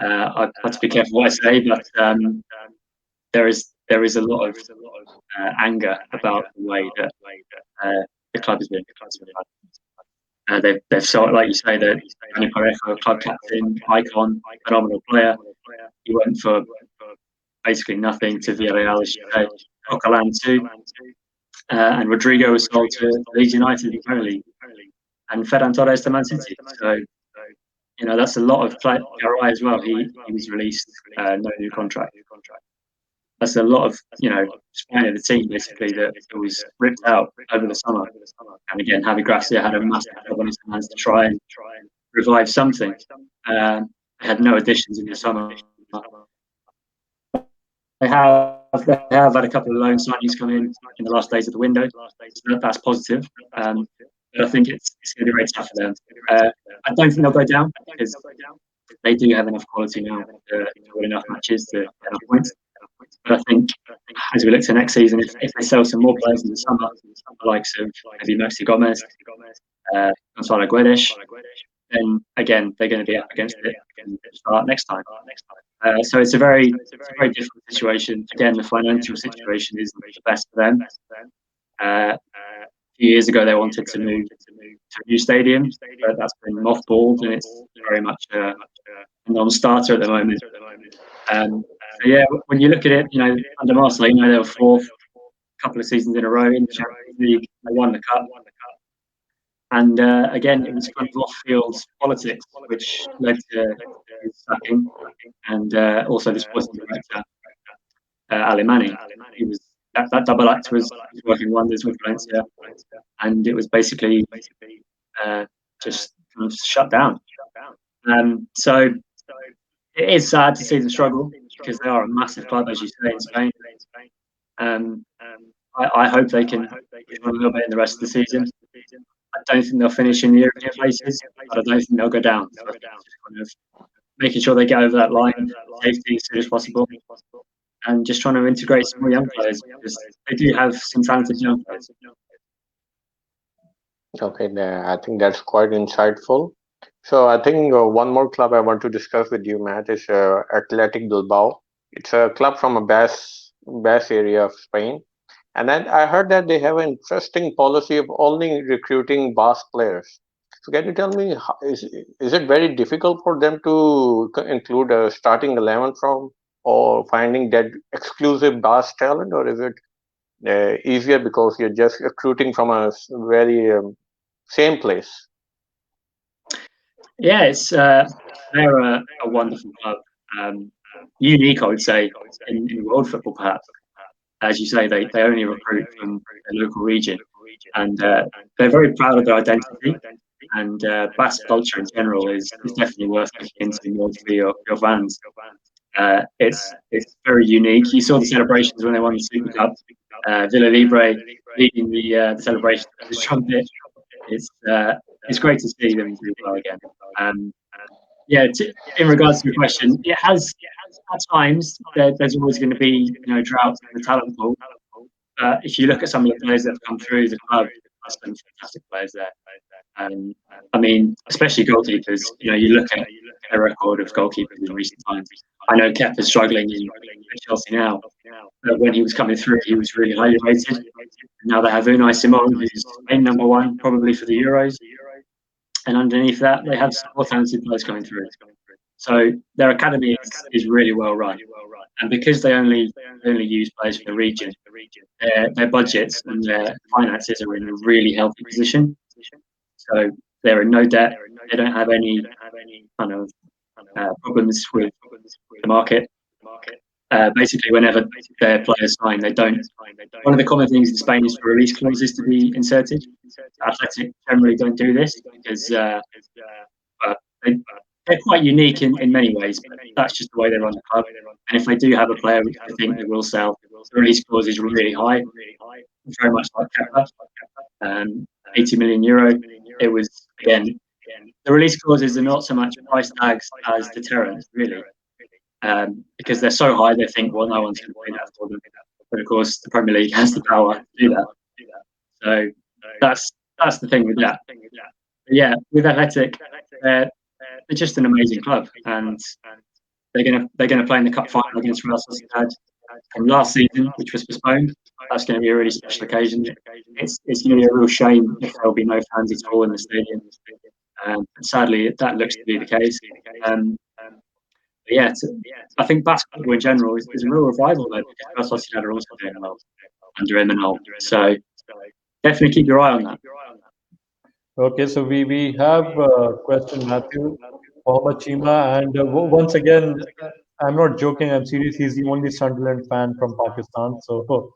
I have to be careful what I say, but there is a lot of anger about the way that the club has been run. They've sold, like you say, that Dani Parejo, club captain, icon, phenomenal player. He went for basically nothing to Villareal, as you say. Coquelin too. And Rodrigo was sold to Leeds United, apparently, and Ferran Torres to Man City. So, that's a lot of play. Garay as well. He was released, no new contract. That's a lot of spine of the team basically that was ripped out over the summer. And again, Javi Gracia had a massive job on his hands to try and revive something. They had no additions in the summer. They have had a couple of loan signings come in the last days of the window. So that's positive. But I think it's going to be very tough for them. I don't think they'll go down, because they do have enough quality now to win enough matches to get enough points. But I think as we look to next season, if they sell some more players in the summer, the likes of maybe Maxi Gomez, Gonzalo Guedes, then again they're going to be up against it and start next time. So it's a very difficult situation. Again, the financial situation isn't the best for them. A few years ago, they wanted to move to a new stadium, but that's been mothballed, and it's very much a non-starter at the moment. So yeah, when you look at it, under Marseille, they were fourth a couple of seasons in a row in the Champions League. They won the cup. And again, it was kind of off-field politics, which led to his sacking, and also the sporting director, Alemany. He was that double act was working wonders with Valencia, and it was basically just kind of shut down. So it is sad to see them struggle, because they are a massive club, as you say, in Spain. I hope they can run a little bit in the rest of the season. I don't think they'll finish in the European places, but I don't think they'll go down. So just kind of making sure they get over that line, safety as soon as possible, and just trying to integrate some more young players, because they do have some talented young players. Okay, I think that's quite insightful. So I think one more club I want to discuss with you, Matt, is Athletic Bilbao. It's a club from a Basque area of Spain. And then I heard that they have an interesting policy of only recruiting Basque players. So can you tell me, is it very difficult for them to include a starting 11 from, or finding that exclusive Basque talent, or is it easier because you're just recruiting from a very same place? Yeah, they're a wonderful club, unique, I would say, in world football, perhaps. As you say, they only recruit from the local region, and they're very proud of their identity. and Basque culture in general is definitely worth looking into more for your fans. It's very unique. You saw the celebrations when they won the Super Cup. Villa leading the celebration with the trumpet. It's great to see them do well again. Yeah, in regards to your question, it has at times there's always going to be droughts in the talent pool. If you look at some of the players that have come through the club, there's some fantastic players there. I mean, especially goalkeepers. You look at their record of goalkeepers in recent times. I know Kepa is struggling in Chelsea now, but when he was coming through, he was really highly rated. Now they have Unai Simon, who's main number one probably for the Euros, and underneath that they have some more talented players coming through. So their academy is really well run, and because they only use players from the region, their budgets and their finances are in a really healthy position. So they're in no debt. They don't have any kind of problems with the market. Basically, whenever their players sign, they don't. One of the common things in Spain is for release clauses to be inserted. Athletic generally don't do this because they're quite unique in many ways, but that's just the way they run the club. And if they do have a player which I think they will sell, the release clause is really high, very much like Kepa, 80 million euro. It was, again, the release clauses are not so much price tags as deterrents, really, because they're so high, they think, well, no one's going to pay that for them. But of course, the Premier League has the power to do that. So that's the thing with that. But yeah, with Athletic, they're just an amazing club, and they're gonna play in the cup final against Real Sociedad from last season, which was postponed. That's going to be a really special occasion. It's going to be a real shame if there'll be no fans at all in the stadium. Sadly, that looks to be the case. Yeah, I think basketball in general is a real revival though, because Real Sociedad are also doing well under Imanol. So definitely keep your eye on that. Okay, so we have a question, Matthew Chima, and once again, I'm not joking. I'm serious. He's the only Sunderland fan from Pakistan. So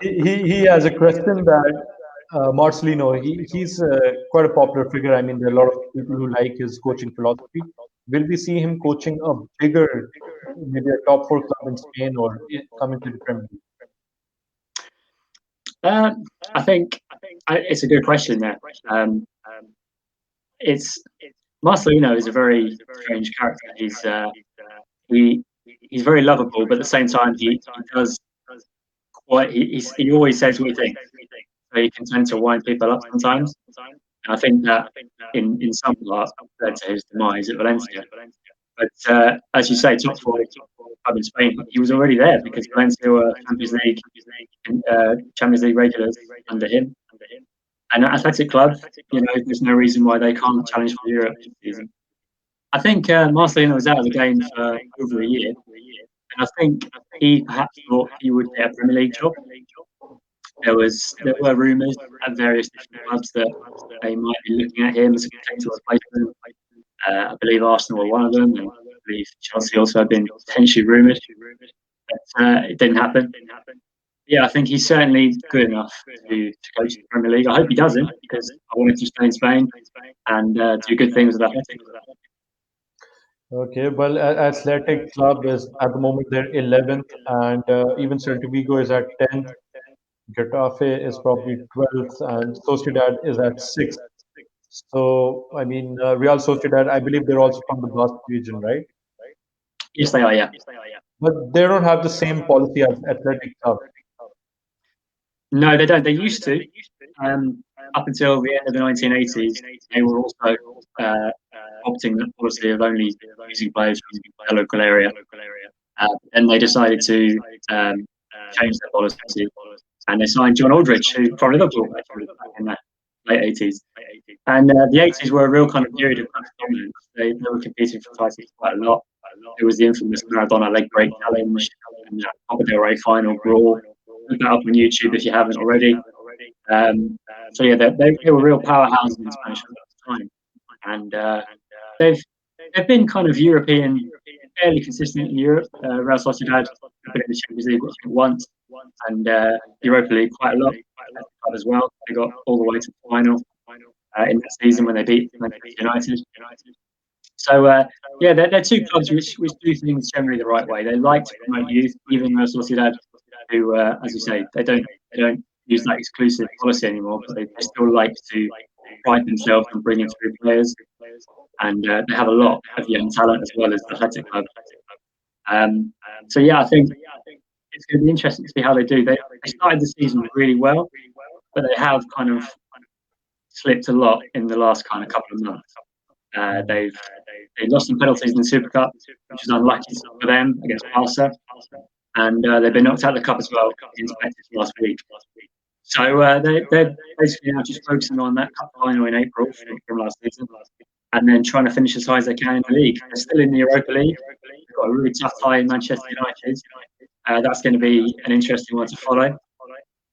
he has a question that Marcelino. He's quite a popular figure. I mean, there are a lot of people who like his coaching philosophy. Will we see him coaching a bigger, maybe a top four club in Spain or coming to the Premier League? I think it's a good question there. Marcelino is a very strange character. He's very lovable, but at the same time, he does quite. He always says what he thinks. So he can tend to wind people up sometimes. And I think that in some part led to his demise at Valencia. But as you say, top four club in Spain, he was already there because Valencia were Champions League regulars under him. And at Athletic Club, there's no reason why they can't challenge for Europe this season. I think Marcelino was out of the game for over a year, and I think he perhaps thought he would get a Premier League job. There were rumours at various different clubs that they might be looking at him as a potential replacement. I believe Arsenal were one of them, and I believe Chelsea also had been potentially rumoured, but it didn't happen. Yeah, I think he's certainly good enough to coach the Premier League. I hope he doesn't, because I want him to stay in Spain and do good things with Athletic. Okay, well, Athletic Club is at the moment they're 11th, and even Celta Vigo is at 10th. Getafe is probably 12th, and Sociedad is at 6th. So, I mean, Real Sociedad, I believe they're also from the Basque region, right? Yes, they are, yeah. But they don't have the same policy as Athletic Club. No, they don't. They used to. Up until the end of the 1980s, they were also opting the policy of only using players from the local area. And they decided to change their policy. And they signed John Aldridge, who from Liverpool in the late 80s. And the 80s were a real kind of period of dominance. They were competing for titles quite a lot. It was the infamous Maradona leg break challenge and the Copa del Rey final brawl. Look that up on YouTube if you haven't already. So yeah, they were real powerhouses in Spanish football at the time, and they've been kind of European, fairly consistent in Europe. Real Sociedad have been in the Champions League once, and Europa League quite a lot as well. They got all the way to the final. in that season when they beat United. So yeah, they're two clubs which do things generally the right way. They like to promote youth, even though Sociedad, who, as you say, they don't use that exclusive policy anymore, but they still like to pride themselves on bringing through players, and they have a lot of young talent as well as the Athletic Club. So yeah, I think it's going to be interesting to see how they do. They started the season really well, but they have kind of slipped a lot in the last kind of couple of months. They lost some penalties in the Super Cup, which was unlucky for them against Barca, and they've been knocked out of the cup as well against Betis last week. So they're basically now just focusing on that cup final in April from last season, and then trying to finish as high as they can in the league. They're still in the Europa League. They've got a really tough tie in Manchester United. That's going to be an interesting one to follow.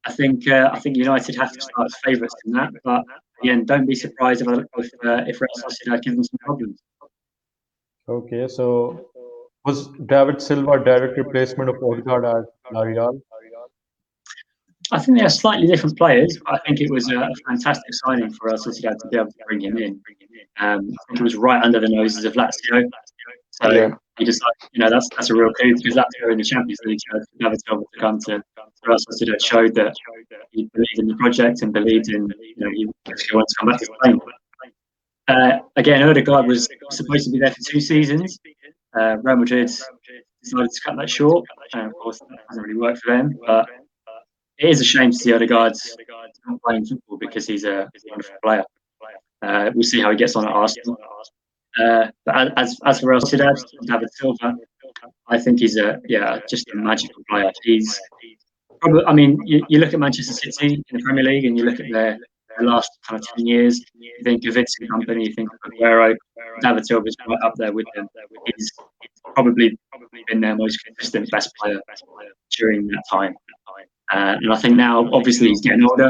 I think United have to start as favourites in that, but again, don't be surprised if Real Sociedad give them some problems. Okay, so was David Silva direct replacement of Odegaard at Villarreal? I think they are slightly different players, but I think it was a fantastic signing for Real Sociedad to be able to bring him in. I think it was right under the noses of Lazio. So Yeah. he decided, that's a real coup because Lazio in the Champions League. So David Silva to come to Real Sociedad showed that he believed in the project and believed in, he actually wanted to come back to Spain. Again, Odegaard was supposed to be there for 2 seasons. Real Madrid decided to cut that short. Of course, that hasn't really worked for them. But it is a shame to see Odegaard not playing football because he's a wonderful player. We'll see how he gets on at Arsenal. But as for Real Sociedad, David Silva, I think he's just a magical player. He's probably, I mean, you look at Manchester City in the Premier League and you look at their last kind of 10 years, you think of Vincent Company, you think of Aguero, David Silva's right up there with them. He's probably been their most consistent best player during that time. And I think now, obviously, he's getting older,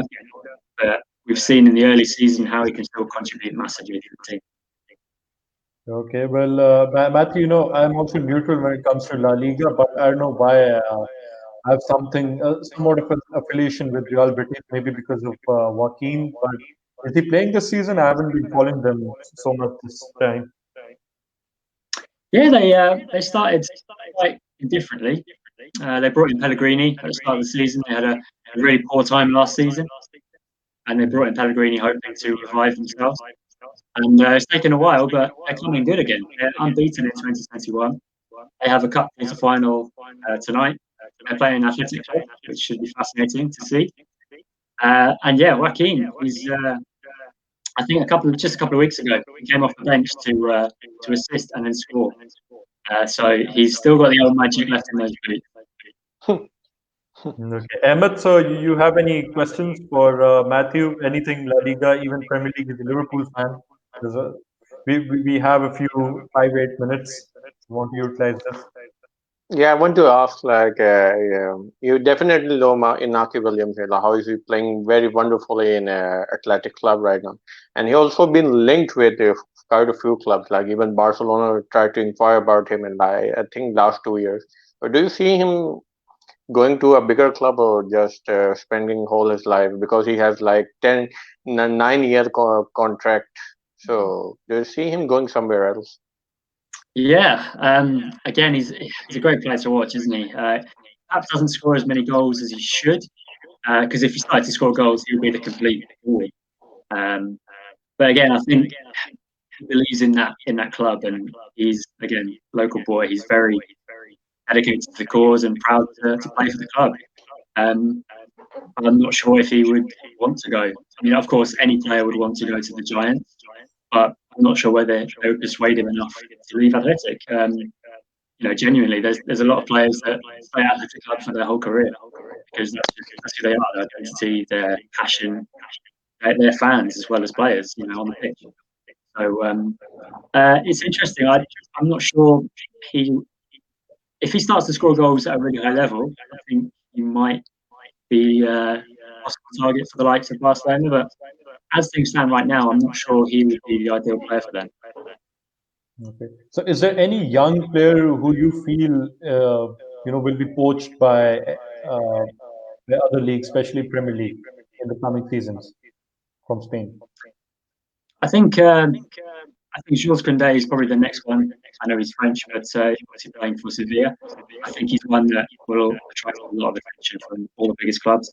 but we've seen in the early season how he can still contribute massively to the team. Okay, well, Matthew, I'm also neutral when it comes to La Liga, but I don't know why I have somewhat of an affiliation with Real Betis, maybe because of Joaquin. But is he playing this season? I haven't been following them so much this time. Yeah, they started quite differently. They brought in Pellegrini at the start of the season. They had a really poor time last season, and they brought in Pellegrini hoping to revive themselves. And it's taken a while, but they're coming good again. They're unbeaten in 2021. They have a cup quarter-final tonight. They're playing Atletico, which should be fascinating to see. And yeah, Joaquin, he's I think just a couple of weeks ago, he came off the bench to assist and then score. So he's still got the old magic left in those boots. Okay, Ahmed, so you have any questions for Matthew? Anything La Liga, even Premier League? He's a Liverpool fan. We have a few 5-8 minutes. Want to utilize this? Yeah, I want to ask, you definitely know Inaki Williams, how is he playing very wonderfully in Athletic Club right now, and he also been linked with quite a few clubs, like even Barcelona tried to inquire about him in I think last 2 years. But do you see him going to a bigger club or just spending whole his life because he has like 9-year contract? So do you see him going somewhere else? Yeah. Again, he's a great player to watch, isn't he? Perhaps doesn't score as many goals as he should, because if he started to score goals, he would be the complete forward. But again, I think he believes in that club, and he's again local boy. He's very dedicated to the cause and proud to play for the club. I'm not sure if he would want to go. I mean, of course, any player would want to go to the Giants, but I'm not sure whether they would persuade him enough to leave Athletic. Genuinely, there's a lot of players that stay at Athletic Club for their whole career because that's who they are, their identity, their passion, their fans as well as players, on the pitch. So it's interesting. I'm not sure if he starts to score goals at a really high level, I think he might be a possible target for the likes of Barcelona. But as things stand right now, I'm not sure he would be the ideal player for them. Okay. So, is there any young player who you feel will be poached by the other leagues, especially Premier League, in the coming seasons from Spain? I think I think Jules Koundé is probably the next one. I know he's French, but he's playing for Seville. I think he's one that will attract a lot of attention from all the biggest clubs.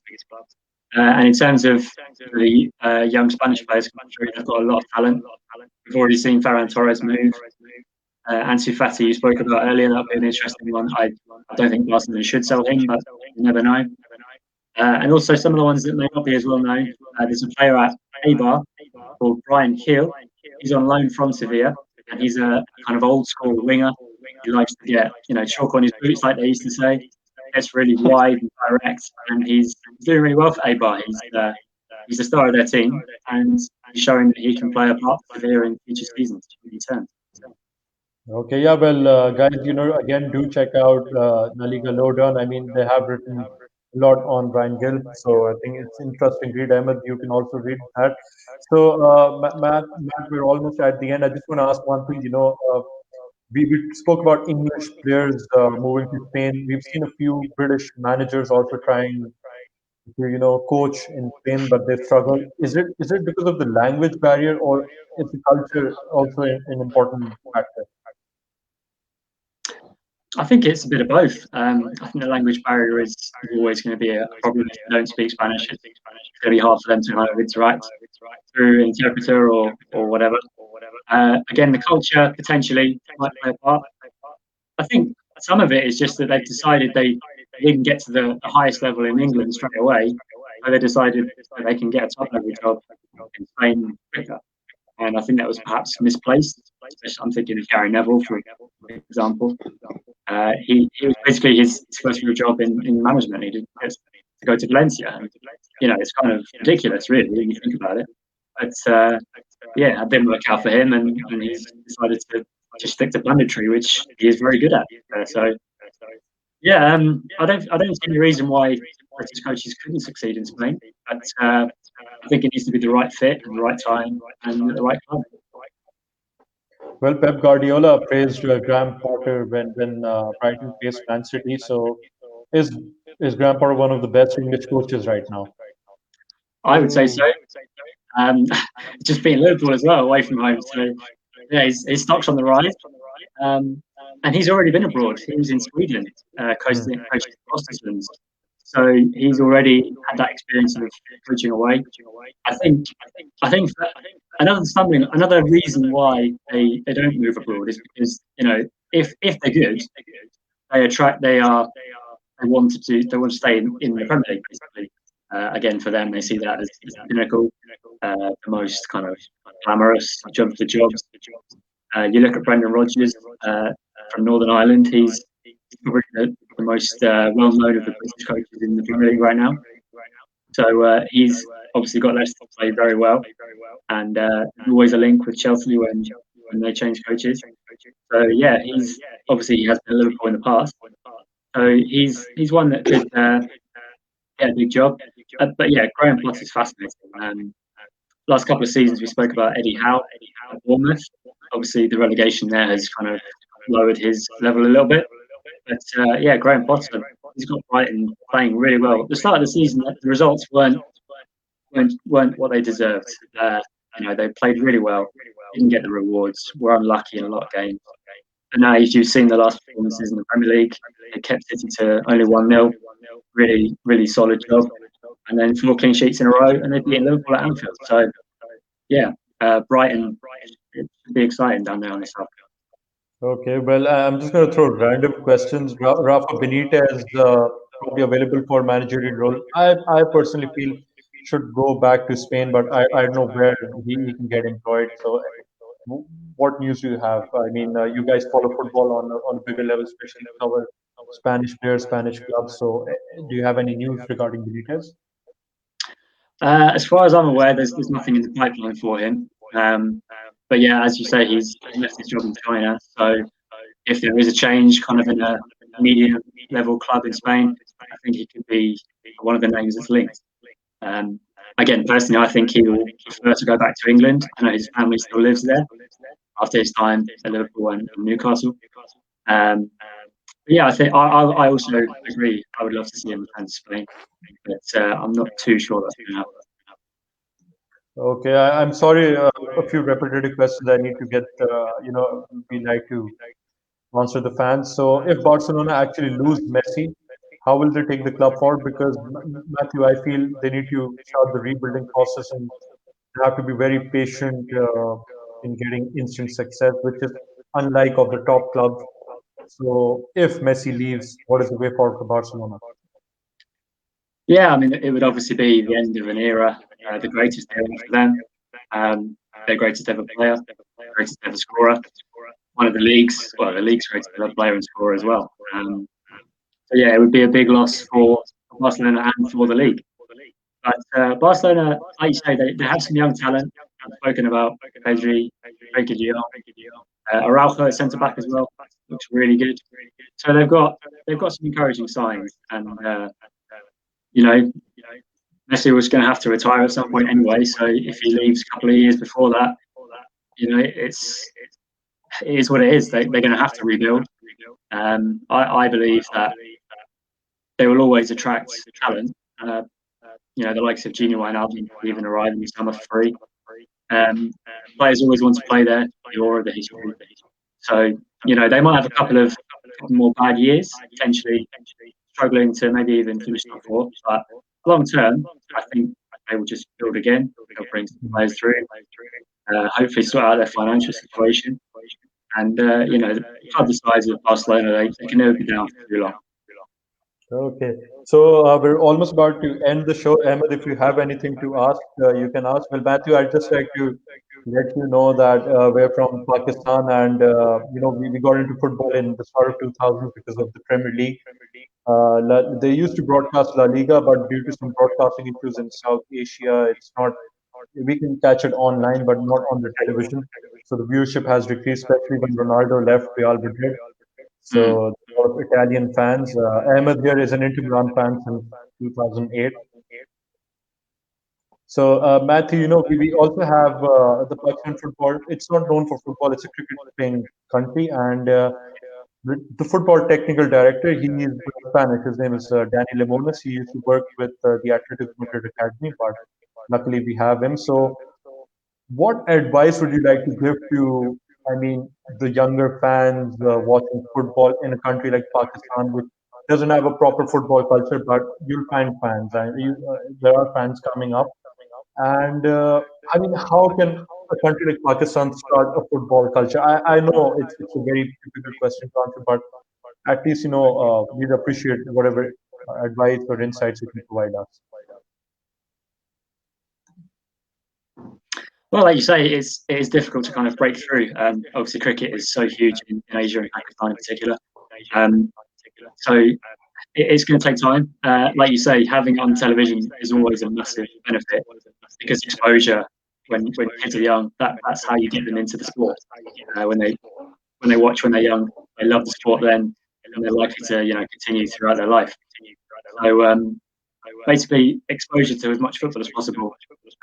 And in terms of the young Spanish players coming through, they've got a lot of talent. We've already seen Ferran Torres move. Ansu Fati, you spoke about earlier, that'll be an interesting one. I don't think Barcelona should sell him, but you never know. And also some of the ones that may not be as well known. There's a player at Eibar called Brian Hill. He's on loan from Sevilla, and he's a kind of old school winger. He likes to get, chalk on his boots, like they used to say. Gets really wide and direct, and he's doing really well for Eibar. He's the star of their team, and he's showing that he can play a part for Sevilla in future seasons when he turns. Okay, yeah, well, guys, again, do check out La Liga Lowdown. I mean, they have written a lot on Brian Gill, so I think it's interesting read. Ahmed, you can also read that. So, Matt, we're almost at the end. I just want to ask one thing. We spoke about English players moving to Spain. We've seen a few British managers also trying to, coach in Spain, but they struggle. Is it because of the language barrier, or is the culture also an important factor? I think it's a bit of both. I think the language barrier is always going to be a problem if you don't speak Spanish. It's going to be hard for them to kind of interact through an interpreter or whatever. Again, the culture potentially might play a part. I think some of it is just that they've decided they didn't get to the highest level in England straight away. So they decided that they can get a top level job in Spain quicker. And I think that was perhaps misplaced. I'm thinking of Gary Neville, for example. He was basically his first real job in management. He did to go to Valencia. And, it's kind of ridiculous, really, when you think about it. But it didn't work out for him, and he's decided to stick to punditry, which he is very good at. I don't see any reason why British coaches couldn't succeed in Spain. But I think it needs to be the right fit at the right time and at the right club. Well, Pep Guardiola praised Graham Potter when Brighton faced Man City. So, is Graham Potter one of the best English coaches right now? I would say so. Just being Liverpool as well, away from home. So, his stock's on the rise. And he's already been abroad. He was in Sweden, coaching Östersund. So he's already had that experience of coaching away. I think another reason why they don't move abroad is because if they're good, they want to stay in the Premier League basically. Again, for them, they see that as the pinnacle, the most kind of glamorous job for jobs. You look at Brendan Rodgers from Northern Ireland. He's probably the most well-known of the British coaches in the Premier League right now. So he's obviously got Leicester to play very well, and always a link with Chelsea when they change coaches. So he has been at Liverpool in the past. So he's one that could get a big job. But Graham Potter is fascinating. Last couple of seasons we spoke about Eddie Howe at Bournemouth. Obviously the relegation there has kind of lowered his level a little bit. But Graham Potter, he's got Brighton playing really well. At the start of the season, the results weren't what they deserved. They played really well, didn't get the rewards, were unlucky in a lot of games. And now, as you've seen the last performances in the Premier League, they kept City to only 1-0. Really, really solid job. And then 4 clean sheets in a row, and they've beaten Liverpool at Anfield. So, Brighton, it should be exciting down there on the south. Okay, well, I'm just going to throw random questions. Rafa Benitez probably available for managerial role. I personally feel should go back to Spain, but I don't know where he can get employed. So, what news do you have? I mean, you guys follow football on a bigger level, especially cover Spanish players, Spanish clubs. So, do you have any news regarding Benitez? As far as I'm aware, there's nothing in the pipeline for him. But as you say, he's left his job in China. So if there is a change, kind of in a medium level club in Spain, I think he could be one of the names that's linked. Again, personally, I think he will prefer to go back to England. I know his family still lives there after his time at Liverpool and Newcastle. I think I also agree. I would love to see him return to Spain, but I'm not too sure that's going to happen. Okay, I'm sorry. A few repetitive questions I need to get. We like to answer the fans. So, if Barcelona actually lose Messi, how will they take the club forward? Because Matthew, I feel they need to start the rebuilding process and they have to be very patient in getting instant success, which is unlike of the top clubs. So, if Messi leaves, what is the way forward for Barcelona? Yeah, I mean, it would obviously be the end of an era, the greatest era for them. Their greatest ever player, greatest ever scorer, one of the league's greatest ever player and scorer as well. So yeah, it would be a big loss for Barcelona and for the league. But Barcelona, like you say, they have some young talent. I've spoken about Pedri, Reguilón, Araujo at centre back as well. Looks really good. So they've got some encouraging signs, and you know Messi was going to have to retire at some point anyway. So if he leaves a couple of years before that, it is what it is. They're going to have to rebuild. I believe that they will always attract talent. Uh, the likes of Junior Wijnaldum even arrive in the summer for free. Players always want to play there, the aura, the history. So, they might have a couple of more bad years, potentially struggling to maybe even finish top four. But long term, I think they will just build again. They'll bring some players through, hopefully sort out their financial situation. And, the club the size of Barcelona, they can never be down for too long. Okay, so we're almost about to end the show. Ahmed, if you have anything to ask, you can ask. Well, Matthew, I'd just like to let you know that we're from Pakistan, and we got into football in the start of 2000s because of the Premier League. They used to broadcast La Liga, but due to some broadcasting issues in South Asia, it's not. We can catch it online, but not on the television. So the viewership has decreased, especially when Ronaldo left Real Madrid. So Mm. a lot of Italian fans. Ahmed here is an Inter Milan fan since 2008. So Matthew, we also have the Pakistan football. It's not known for football. It's a cricket playing country, and the football technical director, he is Spanish. His name is Danny Limones. He used to work with the Atletico Madrid academy, but luckily we have him. So what advice would you like to give to, I mean, the younger fans watching football in a country like Pakistan, which doesn't have a proper football culture, but you'll find fans. There are fans coming up, and I mean, how can a country like Pakistan start a football culture? I know it's a very difficult question to answer, but at least we'd appreciate whatever advice or insights you can provide us. Well, like you say, it is difficult to kind of break through. Obviously, cricket is so huge in Asia and Pakistan in particular. Um, so it's going to take time. Like you say, having it on television is always a massive benefit because exposure when kids are young, that's how you get them into the sport. When they watch when they're young, they love the sport then, and they're likely to continue throughout their life. So basically, exposure to as much football as possible.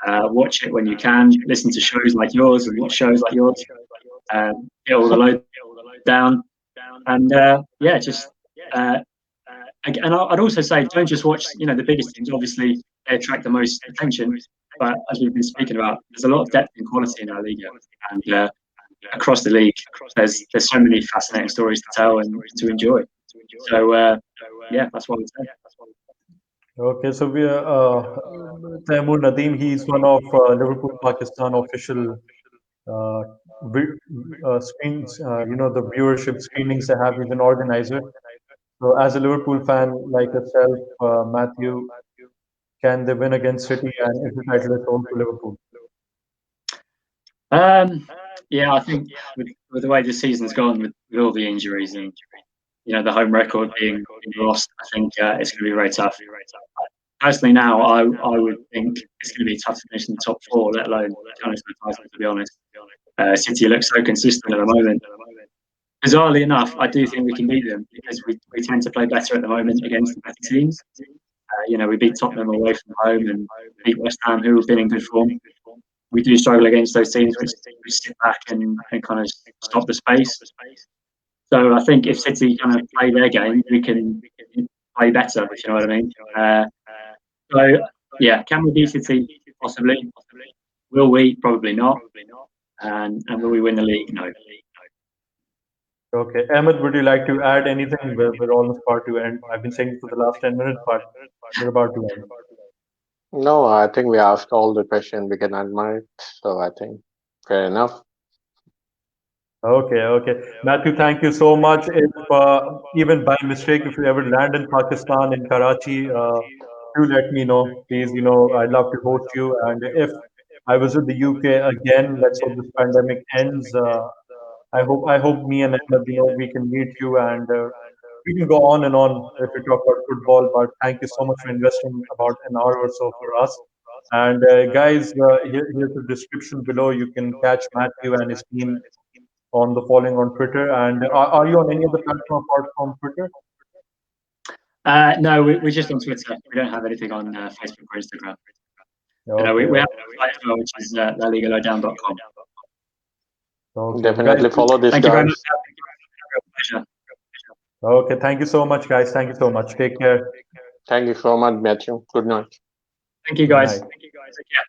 Watch it when you can. Listen to shows like yours and watch shows like yours. Get all the load down, and just. And I'd also say, don't just watch, the biggest teams. Obviously, they attract the most attention. But as we've been speaking about, there's a lot of depth and quality in our Liga, and across the league, there's so many fascinating stories to tell and to enjoy. So that's what I would say. Okay, so we are Taimur Nadeem. He's one of Liverpool Pakistan official uh, screens. The viewership screenings they have. He's an organizer. So, as a Liverpool fan like yourself, Matthew, can they win against City and is the title is home to Liverpool? Yeah, I think with the way the season's gone, with all the injuries and the home record being lost, I think it's going to be very tough. Personally, now I would think it's going to be tough to finish in the top four, let alone challenge for the title. To be honest, City looks so consistent at the moment. Bizarrely enough, I do think we can beat them because we tend to play better at the moment against the better teams. We beat Tottenham away from home and beat West Ham, who have been in good form. We do struggle against those teams which sit back and kind of stop the space. So I think if City kind of play their game, we can play better, if you know what I mean. So yeah, can we beat City? Possibly. Will we? Probably not. And will we win the league? No. Okay, Ahmed, would you like to add anything? We're almost about to end. I've been saying for the last 10 minutes, but we're about to end. No, I think we asked all the questions we can admire. So I think fair enough. Okay, okay. Matthew, thank you so much. If even by mistake, if you ever land in Pakistan, in Karachi, do let me know, please. I'd love to host you. And if I visit the UK again, let's hope this pandemic ends. I hope me and Ahmed, we can meet you and we can go on and on if we talk about football. But thank you so much for investing about an hour or so for us. And guys, here's the description below. You can catch Matthew and his team on the following on Twitter. And are you on any other platform apart from Twitter? No, we're just on Twitter. We don't have anything on Facebook or Instagram. No, we Okay, have a website as well, which is LaLigaLowdown.com. okay. Definitely Guys, follow this, Thank you very guys. much. Pleasure. okay, thank you so much, guys. Thank you so much. Take care. Thank you so much, Matthew. Good night. Thank you, Good guys. night. Take care.